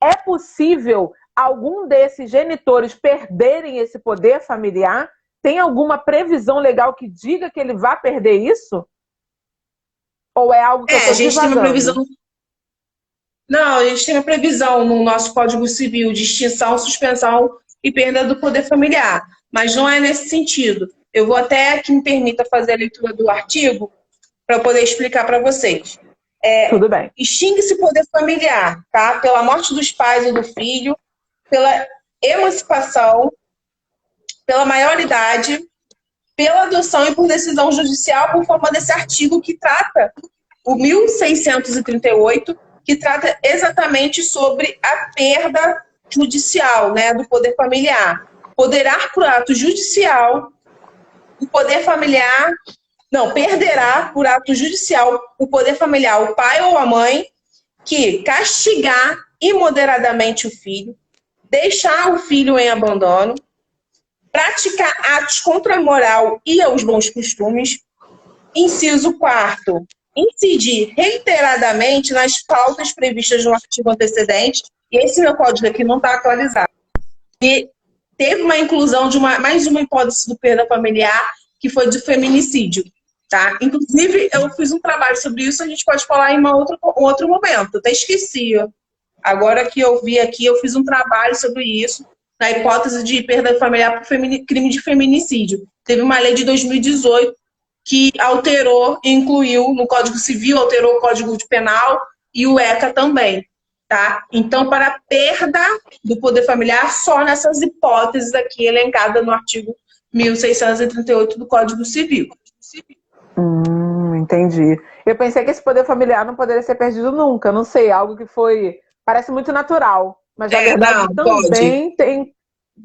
é possível algum desses genitores perderem esse poder familiar? Tem alguma previsão legal que diga que ele vai perder isso? Ou é algo que eu estou a gente tem uma previsão. Não, a gente tem uma previsão no nosso Código Civil de extinção, suspensão e perda do poder familiar, mas não é nesse sentido. Eu vou até que me permita fazer a leitura do artigo para poder explicar para vocês. Tudo bem. Extingue-se poder familiar, tá? Pela morte dos pais ou do filho, pela emancipação, pela maioridade, pela adoção e por decisão judicial, por forma desse artigo que trata, o 1638, que trata exatamente sobre a perda judicial, né, do poder familiar. Poderá, por ato judicial, o poder familiar... Não, perderá, por ato judicial, o poder familiar, o pai ou a mãe, que castigar imoderadamente o filho, deixar o filho em abandono, praticar atos contra a moral e aos bons costumes. Inciso 4º, incidir reiteradamente nas faltas previstas no artigo antecedente, e esse meu código aqui não está atualizado. E teve uma inclusão de mais uma hipótese do perda familiar, que foi de feminicídio. Tá? Inclusive, eu fiz um trabalho sobre isso, a gente pode falar em outro momento. Eu até esqueci. Agora que eu vi aqui, eu fiz um trabalho sobre isso, na hipótese de perda familiar por crime de feminicídio. Teve uma lei de 2018 que alterou e incluiu no Código Civil, alterou o Código Penal e o ECA também. Tá? Então, para a perda do poder familiar, só nessas hipóteses aqui elencadas no artigo 1638 do Código Civil. Entendi. Eu pensei que esse poder familiar não poderia ser perdido nunca. Não sei, algo que foi... Parece muito natural. Mas, na verdade, também tem...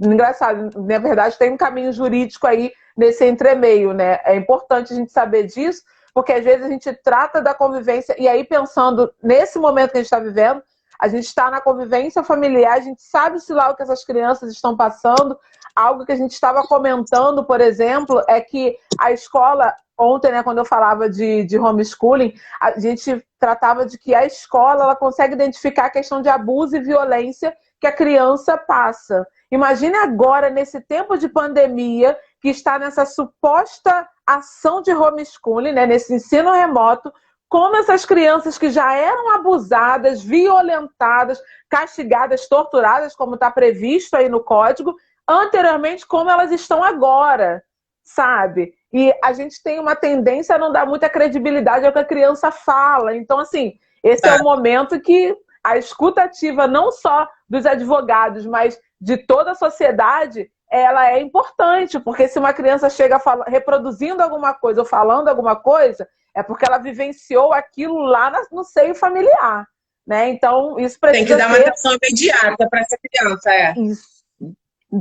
Engraçado, na verdade, tem um caminho jurídico aí nesse entremeio, né? É importante a gente saber disso, porque às vezes a gente trata da convivência... E aí, pensando nesse momento que a gente está vivendo, a gente está na convivência familiar, a gente sabe-se lá o que essas crianças estão passando, algo que a gente estava comentando, por exemplo, é que a escola, ontem, né, quando eu falava de homeschooling, a gente tratava de que a escola ela consegue identificar a questão de abuso e violência que a criança passa. Imagine agora, nesse tempo de pandemia, que está nessa suposta ação de homeschooling, né, nesse ensino remoto, como essas crianças que já eram abusadas, violentadas, castigadas, torturadas, como está previsto aí no código, anteriormente, como elas estão agora, sabe? E a gente tem uma tendência a não dar muita credibilidade ao que a criança fala. Então, assim, esse é o momento que a escuta ativa, não só dos advogados, mas de toda a sociedade, ela é importante, porque se uma criança chega reproduzindo alguma coisa ou falando alguma coisa, é porque ela vivenciou aquilo lá no seio familiar, né? Então, isso precisa Tem que dar uma atenção imediata para essa criança, Isso.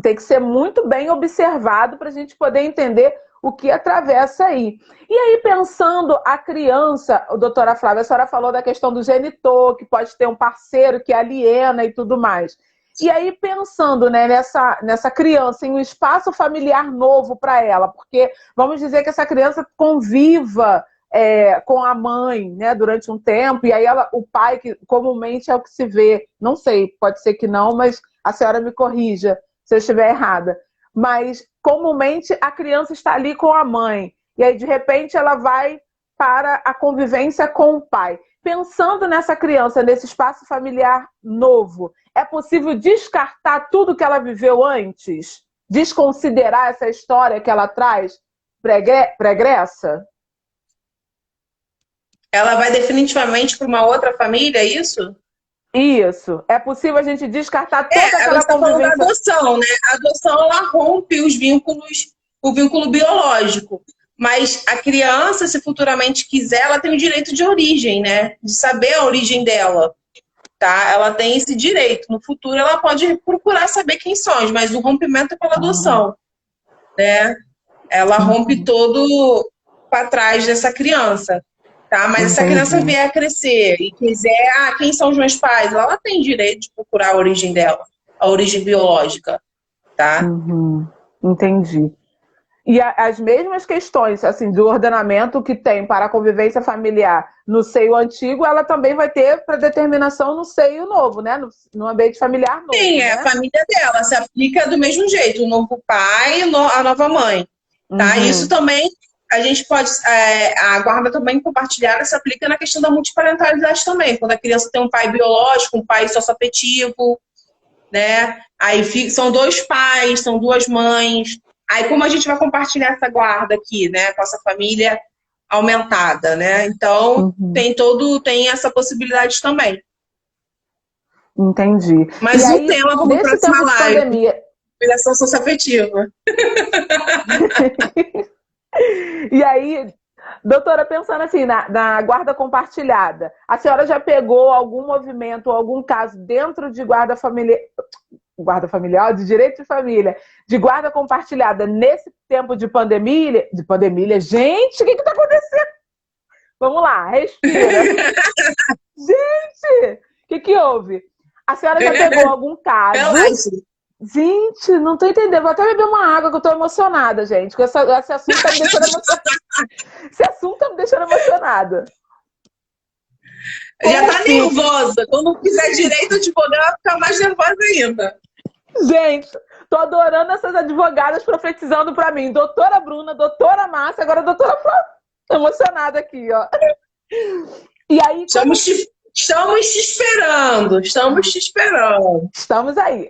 Tem que ser muito bem observado para a gente poder entender o que atravessa aí. E aí, pensando a criança, doutora Flávia, a senhora falou da questão do genitor, que pode ter um parceiro que aliena e tudo mais. E aí, pensando, né, nessa criança, em um espaço familiar novo para ela, porque vamos dizer que essa criança conviva com a mãe, né, durante um tempo, e aí o pai, que comumente é o que se vê, não sei, pode ser que não, mas a senhora me corrija se eu estiver errada, mas comumente a criança está ali com a mãe, e aí de repente ela vai para a convivência com o pai. Pensando nessa criança, nesse espaço familiar novo, é possível descartar tudo que ela viveu antes? Desconsiderar essa história que ela traz pregressa? Ela vai definitivamente para uma outra família, é isso? Isso. É possível a gente descartar toda aquela convivência. Falando da adoção, né? A adoção, ela rompe os vínculos, o vínculo biológico. Mas a criança, se futuramente quiser, ela tem o direito de origem, né? De saber a origem dela. Tá? Ela tem esse direito. No futuro, ela pode procurar saber quem são, mas o rompimento é pela adoção. Né? Ela rompe todo para trás dessa criança. Tá? Mas se a criança vier a crescer e quiser, quem são os meus pais? Ela tem direito de procurar a origem dela, a origem biológica. Tá? Entendi. E as mesmas questões assim, do ordenamento que tem para a convivência familiar no seio antigo, ela também vai ter para determinação no seio novo, né? No ambiente familiar novo. Sim, né? A família dela se aplica do mesmo jeito, o novo pai e a nova mãe. Tá? Isso também, a gente pode, a guarda também compartilhada se aplica na questão da multiparentalidade também, quando a criança tem um pai biológico, um pai socioafetivo, né? Aí são dois pais, são duas mães. Aí como a gente vai compartilhar essa guarda aqui, né, com essa família aumentada, né? Então tem essa possibilidade também. Entendi. Mas um tema para a próxima live. Filiação socioafetiva. E aí, doutora, pensando assim, na guarda compartilhada, a senhora já pegou algum movimento, algum caso dentro de guarda familiar, de direito de família, de guarda compartilhada nesse tempo de pandemia? Gente, o que está acontecendo? Vamos lá, respira. Gente, o que houve? A senhora já pegou algum caso? Gente, não tô entendendo. Vou até beber uma água que eu tô emocionada, gente. Porque esse assunto tá me deixando emocionada. Esse assunto tá me deixando emocionada. Já tá nervosa. Quando fizer direito, eu te vou ficar mais nervosa ainda. Gente, tô adorando essas advogadas profetizando pra mim. Doutora Bruna, doutora Márcia, agora doutora Flávia. Tô emocionada aqui, ó. E aí... Estamos te esperando, estamos te esperando. Estamos aí.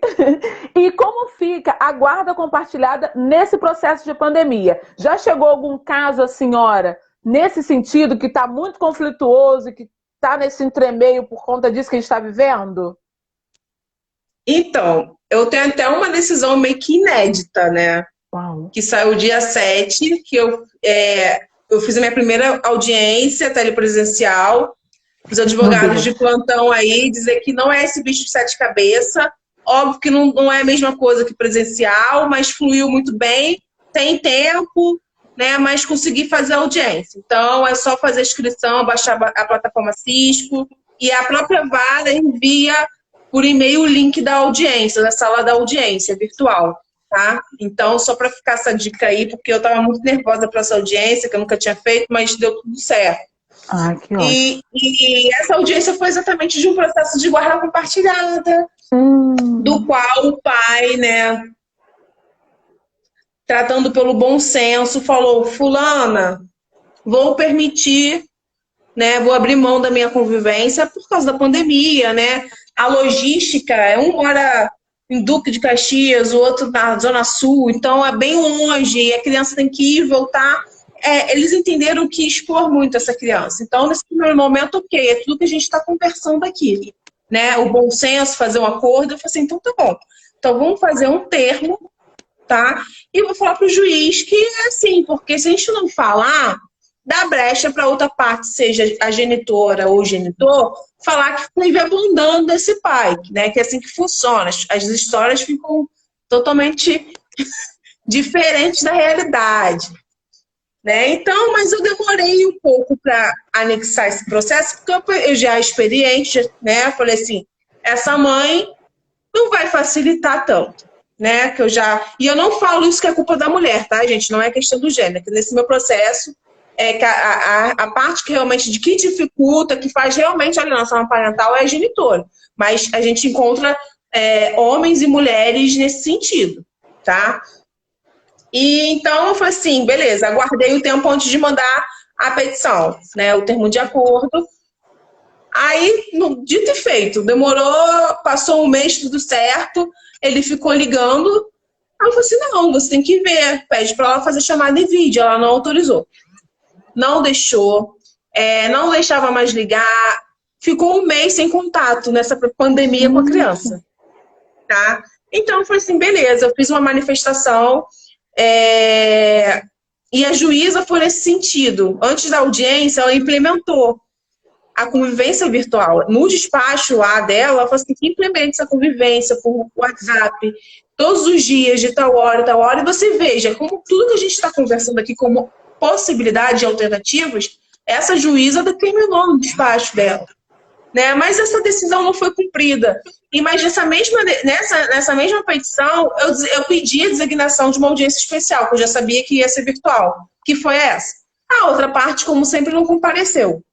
E como fica a guarda compartilhada nesse processo de pandemia? Já chegou algum caso, a senhora, nesse sentido, que está muito conflituoso e que está nesse entremeio por conta disso que a gente está vivendo? Então, eu tenho até uma decisão meio que inédita, né? Uau. Que saiu dia 7, que eu fiz a minha primeira audiência telepresencial. Os advogados de plantão aí dizer que não é esse bicho de 7 cabeças. Óbvio que não é a mesma coisa que presencial, mas fluiu muito bem, tem tempo, né? Mas consegui fazer a audiência. Então, é só fazer a inscrição, baixar a plataforma Cisco e a própria vara envia por e-mail o link da audiência, da sala da audiência virtual. tá? Então, só para ficar essa dica aí, porque eu estava muito nervosa para essa audiência, que eu nunca tinha feito, mas deu tudo certo. Ah, que ótimo. E essa audiência foi exatamente de um processo de guarda compartilhada, do qual o pai, né, tratando pelo bom senso, falou: fulana, vou permitir, né, vou abrir mão da minha convivência por causa da pandemia, né? A logística, um mora em Duque de Caxias, o outro na Zona Sul, então é bem longe, e a criança tem que ir e voltar. Eles entenderam que expor muito essa criança. Então, nesse primeiro momento, ok, é tudo que a gente está conversando aqui, né? O bom senso, fazer um acordo. Eu falei assim, então tá bom. Então, vamos fazer um termo, tá? E vou falar para o juiz que é assim, porque se a gente não falar, dá brecha para outra parte, seja a genitora ou o genitor, falar que teve abandono desse pai, né? Que é assim que funciona. As histórias ficam totalmente diferentes da realidade, né? Então, mas eu demorei um pouco para anexar esse processo, porque eu já experiente, né? Falei assim, essa mãe não vai facilitar tanto, né? E eu não falo isso que é culpa da mulher, tá, gente? Não é questão do gênero, que nesse meu processo que a parte que realmente que dificulta, que faz realmente a alienação parental é a genitora. Mas a gente encontra homens e mulheres nesse sentido, tá? E então eu falei assim, beleza, aguardei o tempo antes de mandar a petição, né? O termo de acordo. Aí, dito e feito, demorou, passou um mês, tudo certo, ele ficou ligando. Aí eu falei assim, não, você tem que ver, pede para ela fazer chamada em vídeo, ela não autorizou. Não deixou, não deixava mais ligar, ficou um mês sem contato nessa pandemia com a criança, tá? Então, eu falei assim, beleza, eu fiz uma manifestação e a juíza foi nesse sentido. Antes da audiência, ela implementou a convivência virtual. No despacho lá dela, ela falou assim, que implemente essa convivência por WhatsApp, todos os dias, de tal hora, e você veja como tudo que a gente está conversando aqui como possibilidade de alternativas, essa juíza determinou no despacho dela, né? Mas essa decisão não foi cumprida. Mas nessa mesma petição, eu pedi a designação de uma audiência especial, que eu já sabia que ia ser virtual, que foi essa. A outra parte, como sempre, não compareceu.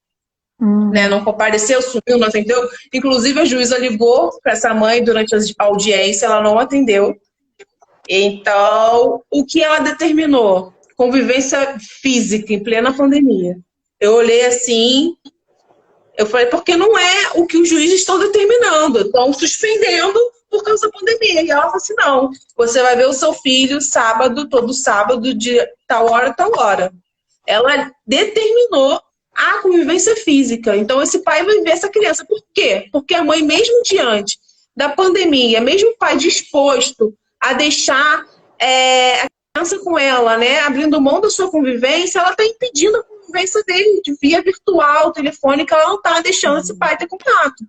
Né? Não compareceu, sumiu, não atendeu. Inclusive, a juíza ligou para essa mãe durante a audiência, ela não atendeu. Então, o que ela determinou? Convivência física em plena pandemia. Eu olhei assim, eu falei, porque não é o que os juízes estão determinando, estão suspendendo por causa da pandemia. E ela falou assim, não, você vai ver o seu filho sábado, todo sábado, de tal hora. Ela determinou a convivência física. Então, esse pai vai ver essa criança. Por quê? Porque a mãe, mesmo diante da pandemia, mesmo o pai disposto a deixar a criança com ela, né, abrindo mão da sua convivência, ela está impedindo a convivência dele de via virtual, telefônica, ela não está deixando esse pai ter contato.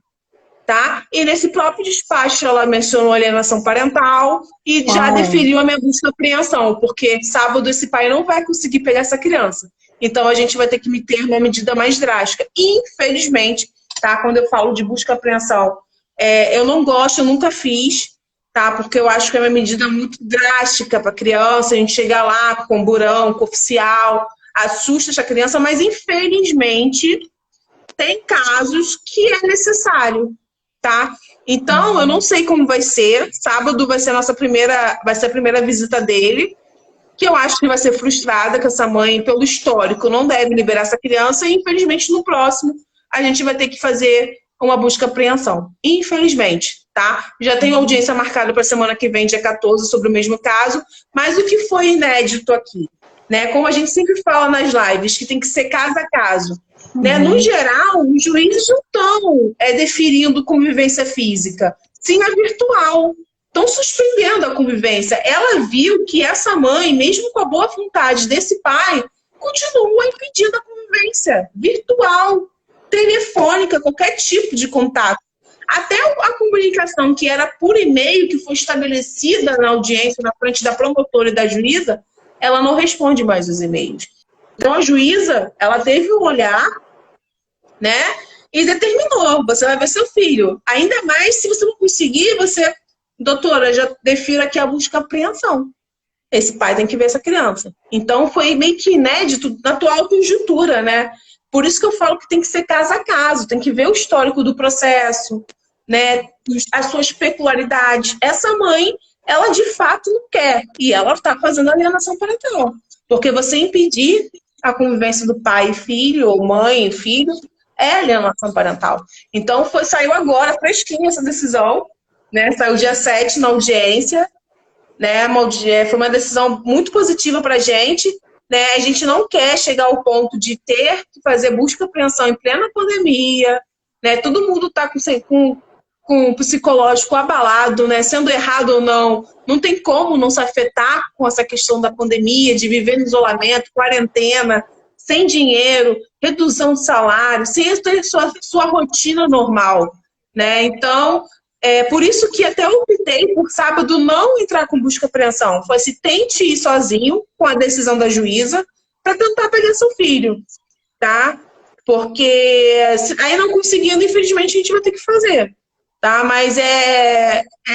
Tá? E nesse próprio despacho ela mencionou alienação parental e já deferiu a minha busca de apreensão, porque sábado esse pai não vai conseguir pegar essa criança. Então a gente vai ter que meter uma medida mais drástica. E, infelizmente, tá? Quando eu falo de busca de apreensão, eu não gosto, eu nunca fiz, tá? Porque eu acho que é uma medida muito drástica para a criança, a gente chegar lá com burão, com oficial, assusta essa criança, mas infelizmente tem casos que é necessário. Tá? Então, eu não sei como vai ser. Sábado vai ser a primeira visita dele, que eu acho que vai ser frustrada, que essa mãe, pelo histórico, não deve liberar essa criança, e infelizmente no próximo a gente vai ter que fazer uma busca e apreensão. Infelizmente, tá? Já tem audiência marcada para a semana que vem, dia 14, sobre o mesmo caso, mas o que foi inédito aqui, né? Como a gente sempre fala nas lives, que tem que ser caso a caso. Né? No geral, os juízes não estão deferindo convivência física, sim a virtual. Estão suspendendo a convivência. Ela viu que essa mãe, mesmo com a boa vontade desse pai, continua impedindo a convivência virtual, telefônica, qualquer tipo de contato. Até a comunicação que era por e-mail, que foi estabelecida na audiência, na frente da promotora e da juíza, ela não responde mais os e-mails. Então, a juíza, ela teve um olhar, né? E determinou, você vai ver seu filho. Ainda mais se você não conseguir, você doutora, já defiro aqui a busca e apreensão. Esse pai tem que ver essa criança. Então, foi meio que inédito na atual conjuntura, né? Por isso que eu falo que tem que ser caso a caso, tem que ver o histórico do processo, né? As suas peculiaridades. Essa mãe, ela de fato não quer, e ela está fazendo alienação parental. Porque você impedir a convivência do pai e filho, ou mãe e filho, é alienação parental. Então, saiu agora, fresquinha essa decisão, né? Saiu dia 7 na audiência, né? Foi uma decisão muito positiva para a gente, né? A gente não quer chegar ao ponto de ter que fazer busca e apreensão em plena pandemia, né? Todo mundo está com o psicológico abalado, né? Sendo errado ou não, não tem como não se afetar com essa questão da pandemia, de viver no isolamento, quarentena, sem dinheiro, redução de salário, sem ter sua rotina normal, né? Então, por isso que até eu optei por sábado não entrar com busca e apreensão. Foi assim, tente ir sozinho com a decisão da juíza para tentar pegar seu filho, tá? Porque aí não conseguindo, infelizmente, a gente vai ter que fazer, tá? Mas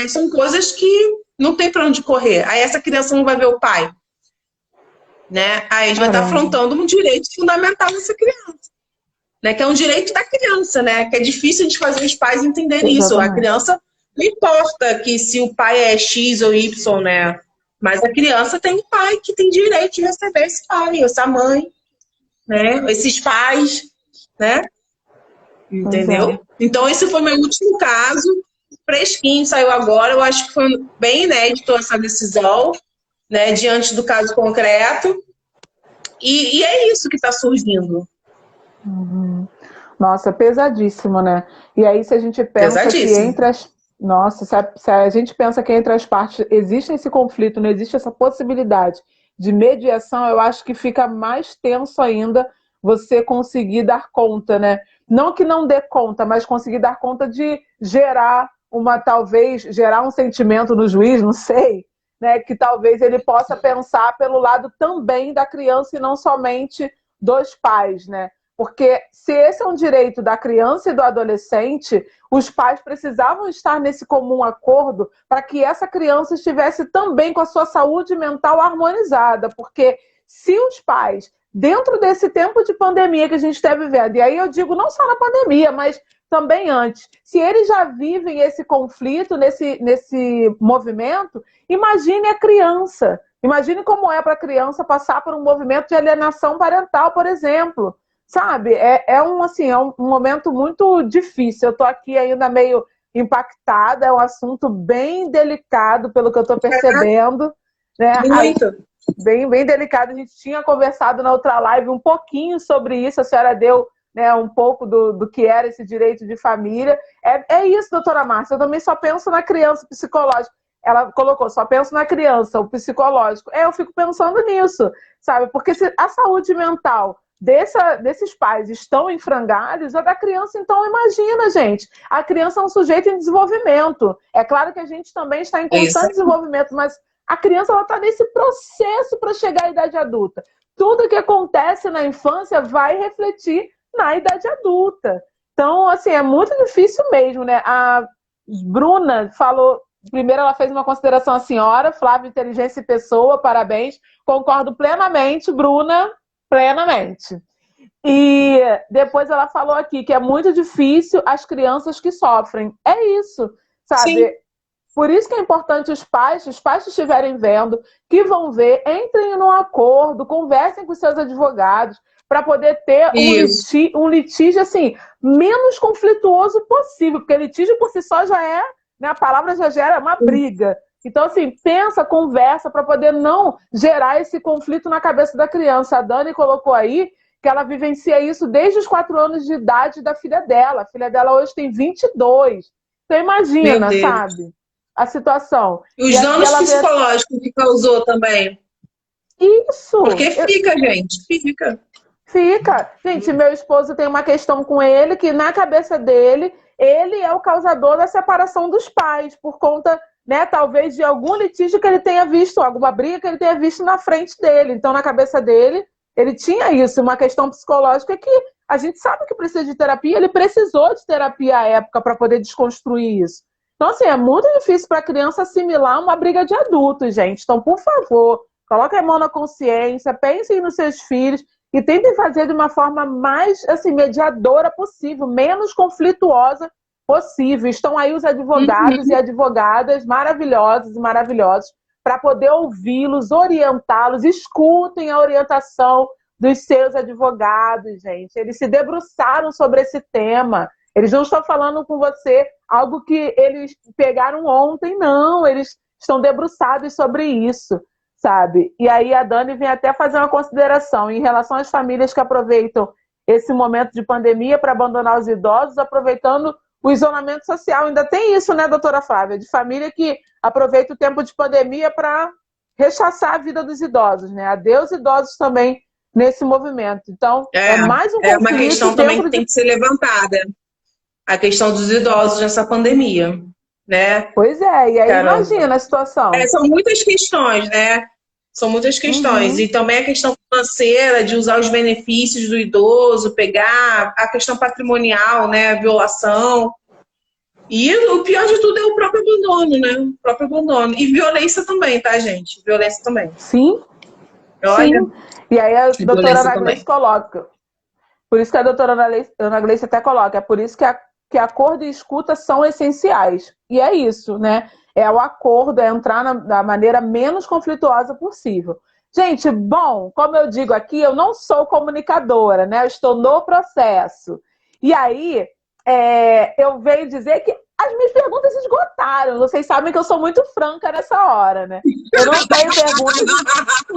são coisas que não tem para onde correr. Aí essa criança não vai ver o pai, né? Aí a gente vai estar afrontando um direito fundamental dessa criança. Né, que é um direito da criança, né? Que é difícil a gente fazer os pais entenderem isso. A criança, não importa que se o pai é X ou Y, né? Mas a criança tem um pai que tem direito de receber esse pai, essa mãe, né? Esses pais, né? Entendeu? Então, esse foi meu último caso, fresquinho, saiu agora. Eu acho que foi bem inédito essa decisão, né? Diante do caso concreto. E é isso que está surgindo. Uhum. Nossa, pesadíssimo, né? E aí, se a gente pensa que entre as... Nossa, se a gente pensa que entre as partes existe esse conflito, não existe essa possibilidade de mediação, eu acho que fica mais tenso ainda você conseguir dar conta, né? Não que não dê conta, mas conseguir dar conta de gerar um sentimento no juiz, não sei, né? Que talvez ele possa pensar pelo lado também da criança e não somente dos pais, né? Porque se esse é um direito da criança e do adolescente, os pais precisavam estar nesse comum acordo para que essa criança estivesse também com a sua saúde mental harmonizada. Porque se os pais, dentro desse tempo de pandemia que a gente está vivendo, e aí eu digo não só na pandemia, mas também antes, se eles já vivem esse conflito, nesse movimento, imagine a criança. Imagine como é para a criança passar por um movimento de alienação parental, por exemplo. Sabe, é um momento muito difícil. Eu estou aqui ainda meio impactada, é um assunto bem delicado, pelo que eu estou percebendo. Né? Muito. Aí, bem delicado. A gente tinha conversado na outra live um pouquinho sobre isso, a senhora deu, né, um pouco do que era esse direito de família. É isso, doutora Márcia, eu também só penso na criança psicológica. Ela colocou, só penso na criança, o psicológico. Eu fico pensando nisso, sabe? Porque se a saúde mental desses pais estão em frangalhos, a da criança, então, imagina, gente. A criança é um sujeito em desenvolvimento. É claro que a gente também está em constante desenvolvimento, mas a criança está nesse processo para chegar à idade adulta. Tudo que acontece na infância vai refletir na idade adulta. Então, assim, é muito difícil mesmo, né? A Bruna falou... Primeiro, ela fez uma consideração à senhora, Flávia, inteligência e pessoa, parabéns. Concordo plenamente, Bruna, plenamente. E depois ela falou aqui que é muito difícil as crianças que sofrem. É isso, sabe? Sim. Por isso que é importante os pais que estiverem vendo, que vão ver, entrem num acordo, conversem com seus advogados, para poder ter um litígio assim, menos conflituoso possível, porque litígio por si só já é, né, a palavra já gera uma briga. Então, assim, pensa, conversa para poder não gerar esse conflito na cabeça da criança. A Dani colocou aí que ela vivencia isso desde os 4 anos de idade da filha dela. A filha dela hoje tem 22. Então, imagina, sabe? A situação. E os danos psicológicos que causou também. Isso. Porque fica, gente. Fica. Gente, meu esposo tem uma questão com ele que, na cabeça dele, ele é o causador da separação dos pais, por conta, né, talvez de algum litígio que ele tenha visto, alguma briga que ele tenha visto na frente dele. Então, na cabeça dele, ele tinha isso, uma questão psicológica que a gente sabe que precisa de terapia, ele precisou de terapia à época para poder desconstruir isso. Então, assim, é muito difícil para a criança assimilar uma briga de adultos, gente. Então, por favor, coloquem a mão na consciência, pensem nos seus filhos e tentem fazer de uma forma mais, assim, mediadora possível, menos conflituosa possível. Estão aí os advogados e advogadas maravilhosos e maravilhosos para poder ouvi-los, orientá-los, escutem a orientação dos seus advogados, gente. Eles se debruçaram sobre esse tema. Eles não estão falando com você algo que eles pegaram ontem, não. Eles estão debruçados sobre isso, sabe? E aí a Dani vem até fazer uma consideração em relação às famílias que aproveitam esse momento de pandemia para abandonar os idosos, aproveitando o isolamento social. Ainda tem isso, né, doutora Flávia? De família que aproveita o tempo de pandemia para rechaçar a vida dos idosos, né? Adeus idosos também nesse movimento. Então, é mais um conflito. É uma questão também que tem que ser levantada. A questão dos idosos nessa pandemia, né? Pois é, e aí imagina a situação. São muitas questões, né? São muitas questões. E também a questão financeira, de usar os benefícios do idoso, pegar a questão patrimonial, né? A violação. E o pior de tudo é o próprio abandono, né? O próprio abandono. E violência também, tá, gente? Violência também. Sim. Olha, sim. E aí a doutora Ana Gleice coloca. Por isso que a doutora Ana Gleice até coloca. É por isso que acordo e escuta são essenciais. E é isso, né? É o acordo, é entrar da maneira menos conflituosa possível. Gente, bom, como eu digo aqui, eu não sou comunicadora, né? Eu estou no processo. E aí, eu venho dizer que as minhas perguntas esgotaram. Vocês sabem que eu sou muito franca nessa hora, né? Eu não tenho perguntas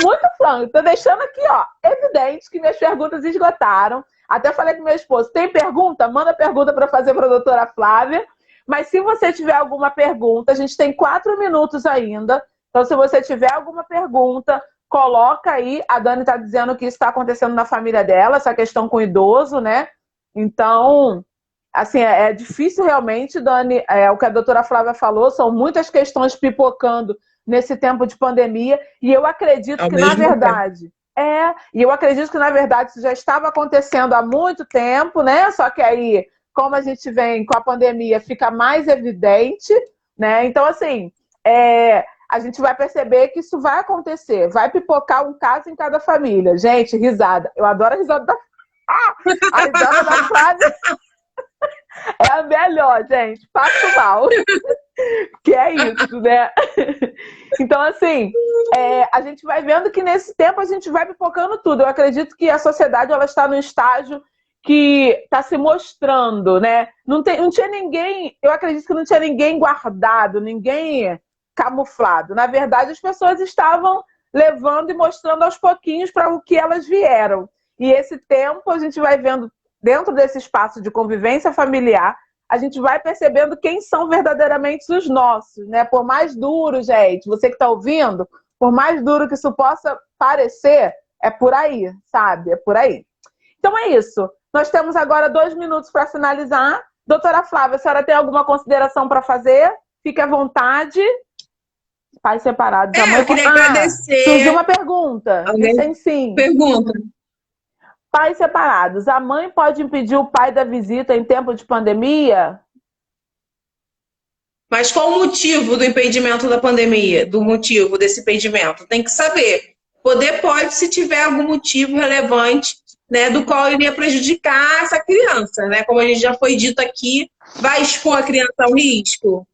muito franca. Estou deixando aqui, ó, evidente que minhas perguntas esgotaram. Até falei com meu esposo, tem pergunta? Manda pergunta para fazer para a doutora Flávia. Mas se você tiver alguma pergunta, a gente tem 4 minutos ainda. Então, se você tiver alguma pergunta, coloca aí. A Dani está dizendo que isso está acontecendo na família dela, essa questão com o idoso, né? Então, assim, é difícil realmente, Dani. O que a doutora Flávia falou, são muitas questões pipocando nesse tempo de pandemia. E eu acredito que, na verdade... E eu acredito que, na verdade, isso já estava acontecendo há muito tempo, né? Só que aí, como a gente vem com a pandemia, fica mais evidente, né? Então, assim, a gente vai perceber que isso vai acontecer. Vai pipocar um caso em cada família. Gente, risada. Eu adoro a risada da... A risada da Flávia é a melhor, gente. Passo mal. Que é isso, né? Então, assim, a gente vai vendo que nesse tempo a gente vai pipocando tudo. Eu acredito que a sociedade ela está num estágio que está se mostrando, né? Não tinha ninguém, eu acredito que não tinha ninguém guardado, ninguém camuflado. Na verdade, as pessoas estavam levando e mostrando aos pouquinhos para o que elas vieram. E esse tempo a gente vai vendo, dentro desse espaço de convivência familiar, a gente vai percebendo quem são verdadeiramente os nossos, né? Por mais duro, gente, você que está ouvindo, por mais duro que isso possa parecer, é por aí, sabe? É por aí. Então é isso. Nós temos agora 2 minutos para finalizar. Doutora Flávia, a senhora tem alguma consideração para fazer? Fique à vontade. Pais separados. Eu queria agradecer. Surgiu uma pergunta. Sim. Pergunta. Pais separados. A mãe pode impedir o pai da visita em tempo de pandemia? Mas qual o motivo do impedimento da pandemia? Do motivo desse impedimento? Tem que saber. Poder pode se tiver algum motivo relevante, né, do qual iria prejudicar essa criança, né? Como a gente já foi dito aqui, vai expor a criança ao risco?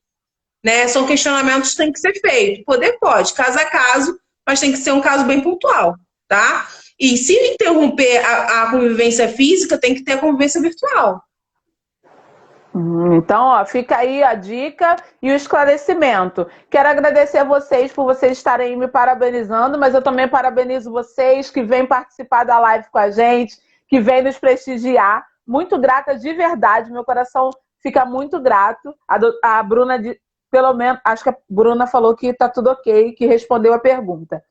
Né? São questionamentos que têm que ser feitos. Poder pode, caso a caso, mas tem que ser um caso bem pontual, tá? E se interromper a convivência física, tem que ter a convivência virtual. Então, ó, fica aí a dica e o esclarecimento. Quero agradecer a vocês por vocês estarem me parabenizando, mas eu também parabenizo vocês que vêm participar da live com a gente, que vêm nos prestigiar. Muito grata de verdade, meu coração fica muito grato. A Bruna, pelo menos, acho que a Bruna falou que tá tudo ok, que respondeu a pergunta.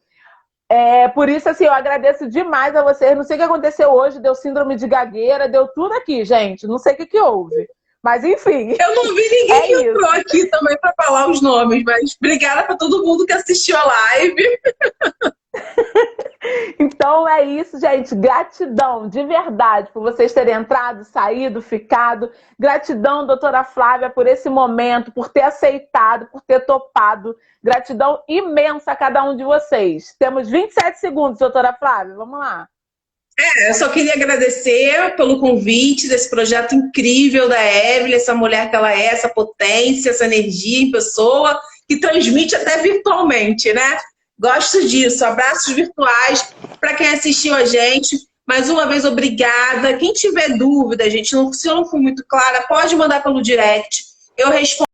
Por isso, assim, eu agradeço demais a vocês. Não sei o que aconteceu hoje, deu síndrome de gagueira, deu tudo aqui, gente. Não sei o que houve. Mas, enfim. Eu não vi ninguém que entrou aqui também para falar os nomes, mas obrigada para todo mundo que assistiu a live. Então é isso, gente. Gratidão, de verdade, por vocês terem entrado, saído, ficado. Gratidão, doutora Flávia, por esse momento, por ter aceitado, por ter topado. Gratidão imensa a cada um de vocês. Temos 27 segundos, doutora Flávia. Vamos lá. Eu só queria agradecer pelo convite desse projeto incrível da Evelyn, essa mulher que ela é, essa potência, essa energia em pessoa, que transmite até virtualmente, né? Gosto disso. Abraços virtuais para quem assistiu a gente. Mais uma vez, obrigada. Quem tiver dúvida, gente, se eu não for muito clara, pode mandar pelo direct. Eu respondo.